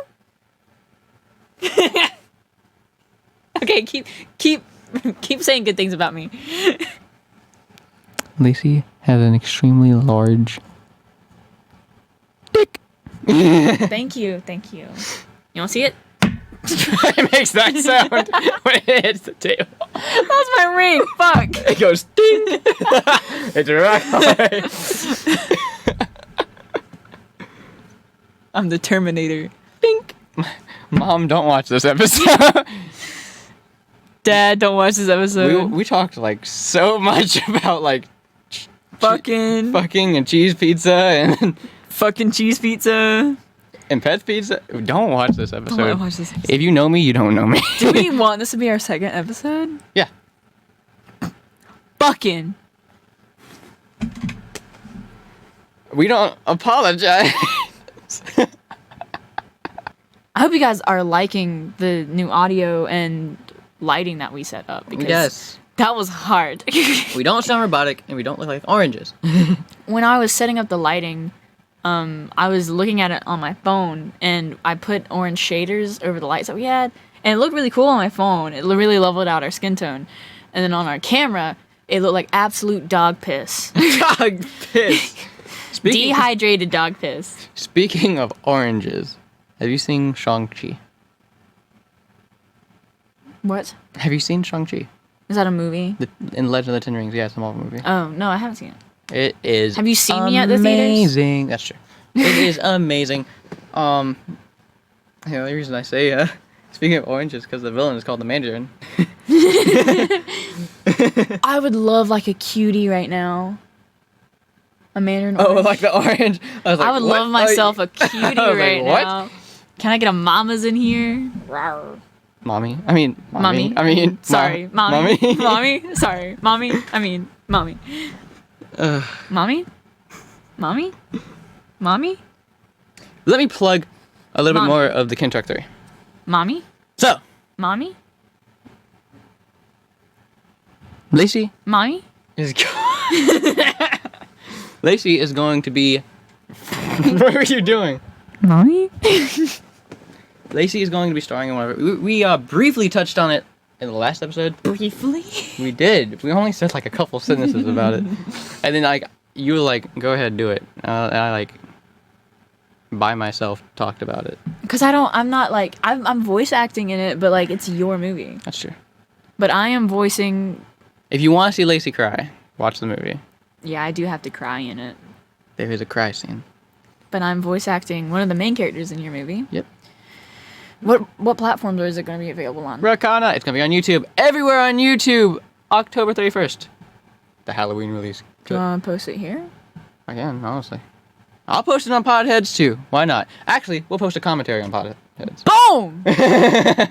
Okay, keep saying good things about me. Lacey has an extremely large dick. Thank you. You want to see it? It makes that sound when it hits the table. That's my ring. Fuck. It goes ding. It's right away. I'm the Terminator. Dink. Mom, don't watch this episode. Dad, don't watch this episode. We talked like so much about like fucking and cheese pizza and fucking cheese pizza and pet pizza. Don't watch this episode. Don't watch this episode. If you know me, you don't know me. Do we want this to be our second episode? Yeah. Fucking. We don't apologize. I hope you guys are liking the new audio and lighting that we set up because Yes. that was hard. We don't sound robotic and we don't look like oranges. When I was setting up the lighting, I was looking at it on my phone and I put orange shaders over the lights that we had and it looked really cool on my phone. It really leveled out our skin tone. And then on our camera, it looked like absolute dog piss. Dog piss. Dehydrated dog piss. Speaking of oranges, have you seen Shang-Chi? What? Have you seen Shang-Chi? Is that a movie? In Legend of the Ten Rings, yeah, it's a Marvel movie. Oh, no, I haven't seen it. It is Have you seen me at the theaters? Amazing. That's true. It is amazing. The only reason I say, speaking of oranges, because the villain is called the Mandarin. I would love like a cutie right now. A Mandarin Oh, orange. like the orange. I was like, I would what? love myself a cutie right what? now. Can I get a mamas in here? Rawr. Mommy. I mean, mommy. I mean, sorry, mommy. Mommy. Mommy. Sorry, mommy. I mean, mommy. Mommy. Mommy. Mommy. Let me plug a little Mommy. bit more of the Kintuck 3. Mommy. So, Mommy. Lacey Mommy. is Lacey is going to be. What are you doing? Mommy. Lacey is going to be starring in one of it. We briefly touched on it in the last episode. Briefly. We did. We only said like a couple sentences about it, and then like you were like, "Go ahead, do it," and I like by myself talked about it. Because I'm not like I'm voice acting in it, but like it's your movie. That's true. But I am voicing. If you want to see Lacey cry, watch the movie. Yeah, I do have to cry in it. There is a cry scene. But I'm voice acting one of the main characters in your movie. Yep. What platforms is it going to be available on? Rakana. It's going to be on YouTube. Everywhere on YouTube. October 31st. The Halloween release. Do you want to post it here? I can, honestly. I'll post it on Podheads too. Why not? Actually, we'll post a commentary on Podheads. Boom!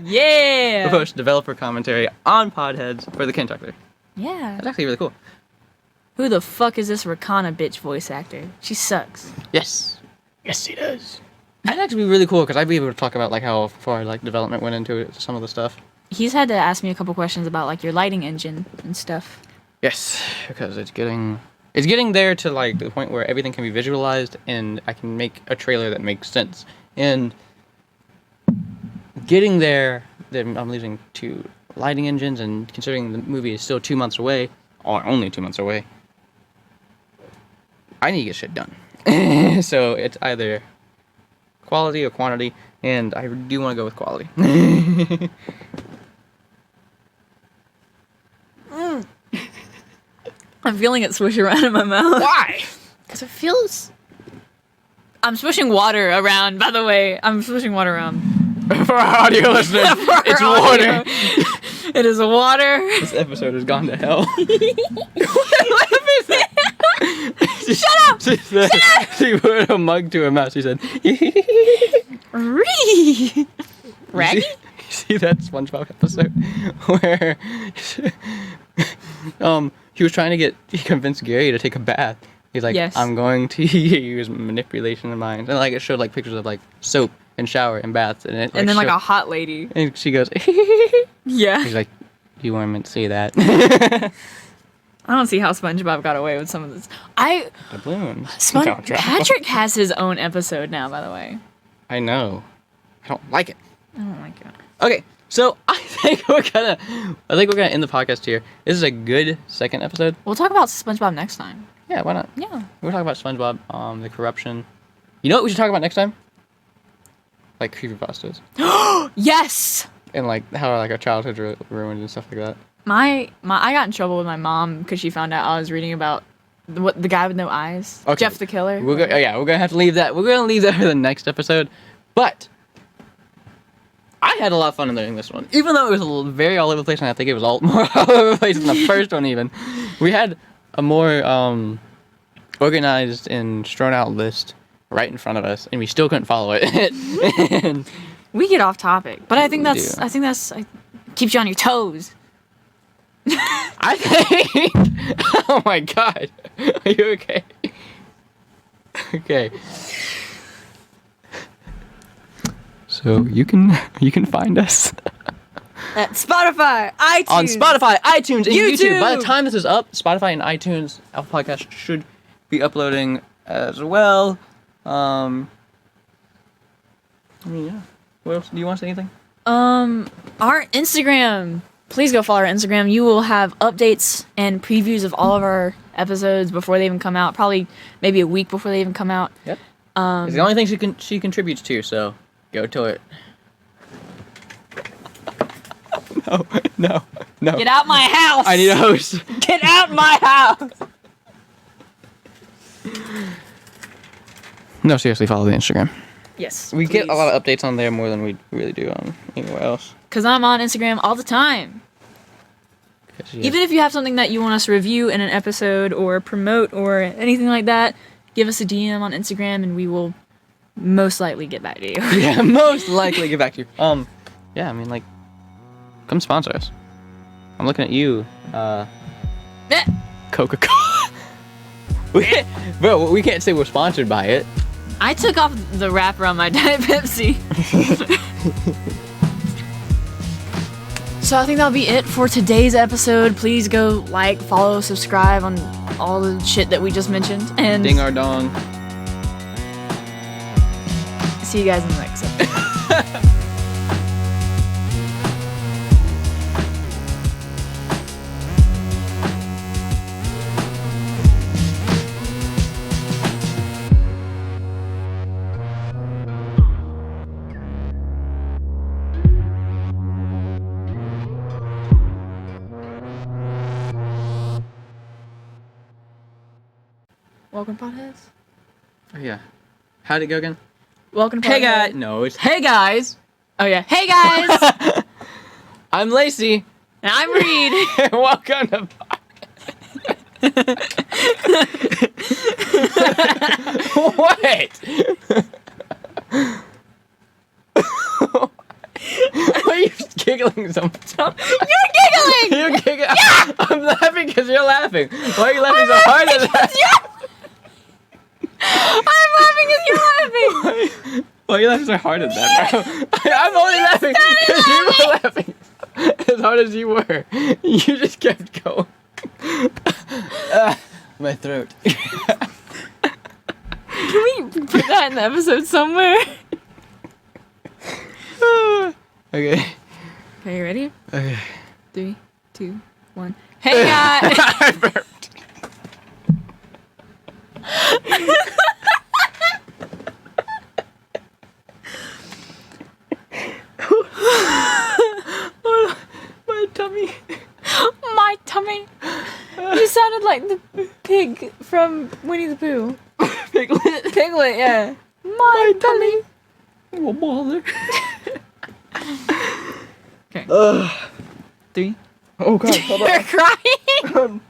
Yeah! We'll post developer commentary on Podheads for the Kentucky. Yeah. That's actually really cool. Who the fuck is this Rakana bitch voice actor? She sucks. Yes. Yes, he does. That'd actually be really cool because I'd be able to talk about like how far like development went into it, some of the stuff. He's had to ask me a couple questions about like your lighting engine and stuff. Yes, because it's getting there to like the point where everything can be visualized and I can make a trailer that makes sense. And getting there, then I'm losing 2 lighting engines, and considering the movie is still 2 months away, or only 2 months away, I need to get shit done. So it's either quality or quantity, and I do want to go with quality. I'm feeling it swish around in my mouth. Why? Because it feels... I'm swishing water around, by the way. I'm swishing water around. For our audio listeners, it's water. It is water. This episode has gone to hell. Shut up! She said, she put a mug to her mouth. She said, Raggy? You see that SpongeBob episode where he was trying to convince Gary to take a bath. He's like, yes. I'm going to use manipulation of minds. And like it showed like pictures of like soap and shower and baths. And, it, and then like a hot lady. And she goes, yeah. He's like, you weren't meant to see that. I don't see how SpongeBob got away with some of this. The balloon. Patrick has his own episode now, by the way. I know. I don't like it. I don't like it. Okay, so I think we're gonna end the podcast here. This is a good second episode. We'll talk about SpongeBob next time. Yeah, why not? Yeah. We'll talk about SpongeBob, the corruption. You know what we should talk about next time? Like creepypastas. Yes. And like how like our childhood ruined and stuff like that. I got in trouble with my mom because she found out I was reading about the guy with no eyes, Okay. Jeff the Killer. We're gonna have to leave that. We're gonna leave that for the next episode. But I had a lot of fun in learning this one, even though it was very all over the place, and I think it was all more all over the place than the first one. Even we had a more organized and strewn out list right in front of us, and we still couldn't follow it. And we get off topic, but I think We that's do. keeps you on your toes. I think. Oh my God, are you okay? Okay. So you can find us At Spotify, iTunes. on Spotify, iTunes, and YouTube. By the YouTube. time this is up, Spotify and iTunes, Apple Podcast should be uploading as well. I mean, yeah. What else? Do you want to say anything? Our Instagram. Please go follow our Instagram. You will have updates and previews of all of our episodes before they even come out. Probably maybe a week before they even come out. Yep. It's the only thing she contributes to, so go to it. No. Get out my house! I need a host. Get out my house! No, seriously, follow the Instagram. Yes. We get a please. lot of updates on there more than we really do on anywhere else. Because I'm on Instagram all the time. Even if you have something that you want us to review in an episode or promote or anything like that, give us a DM on Instagram and we will most likely get back to you. Yeah, most likely get back to you. Yeah, I mean, like, come sponsor us. I'm looking at you, Coca-Cola. Bro, we can't say we're sponsored by it. I took off the wrapper on my Diet Pepsi. So I think that'll be it for today's episode. Please go like, follow, subscribe on all the shit that we just mentioned. And Ding our dong. see you guys in the next episode. Welcome, Podheads. Oh, yeah. How'd it go again? Welcome to Hey, Podheads. guys. No, it's hey, guys. Oh, yeah. Hey, guys. I'm Lacey. And I'm Reid. And welcome to What? Why are you giggling so much? You're giggling! You're giggling? Yeah! I'm laughing because you're laughing. Why are you laughing so hard at that? I'm laughing because you're laughing! Why are you laughing so hard at that, bro? I'm only laughing because you were laughing as hard as you were. You just kept going. My throat. Can we put that in the episode somewhere? Okay. Okay, you ready? Okay. 3, 2, 1. Hey, guys! I burped. My tummy. My tummy. You sounded like the pig from Winnie the Pooh. Piglet. Piglet, yeah. My tummy. Oh, bother. Okay. 3. Oh, God. Hold You're crying? on.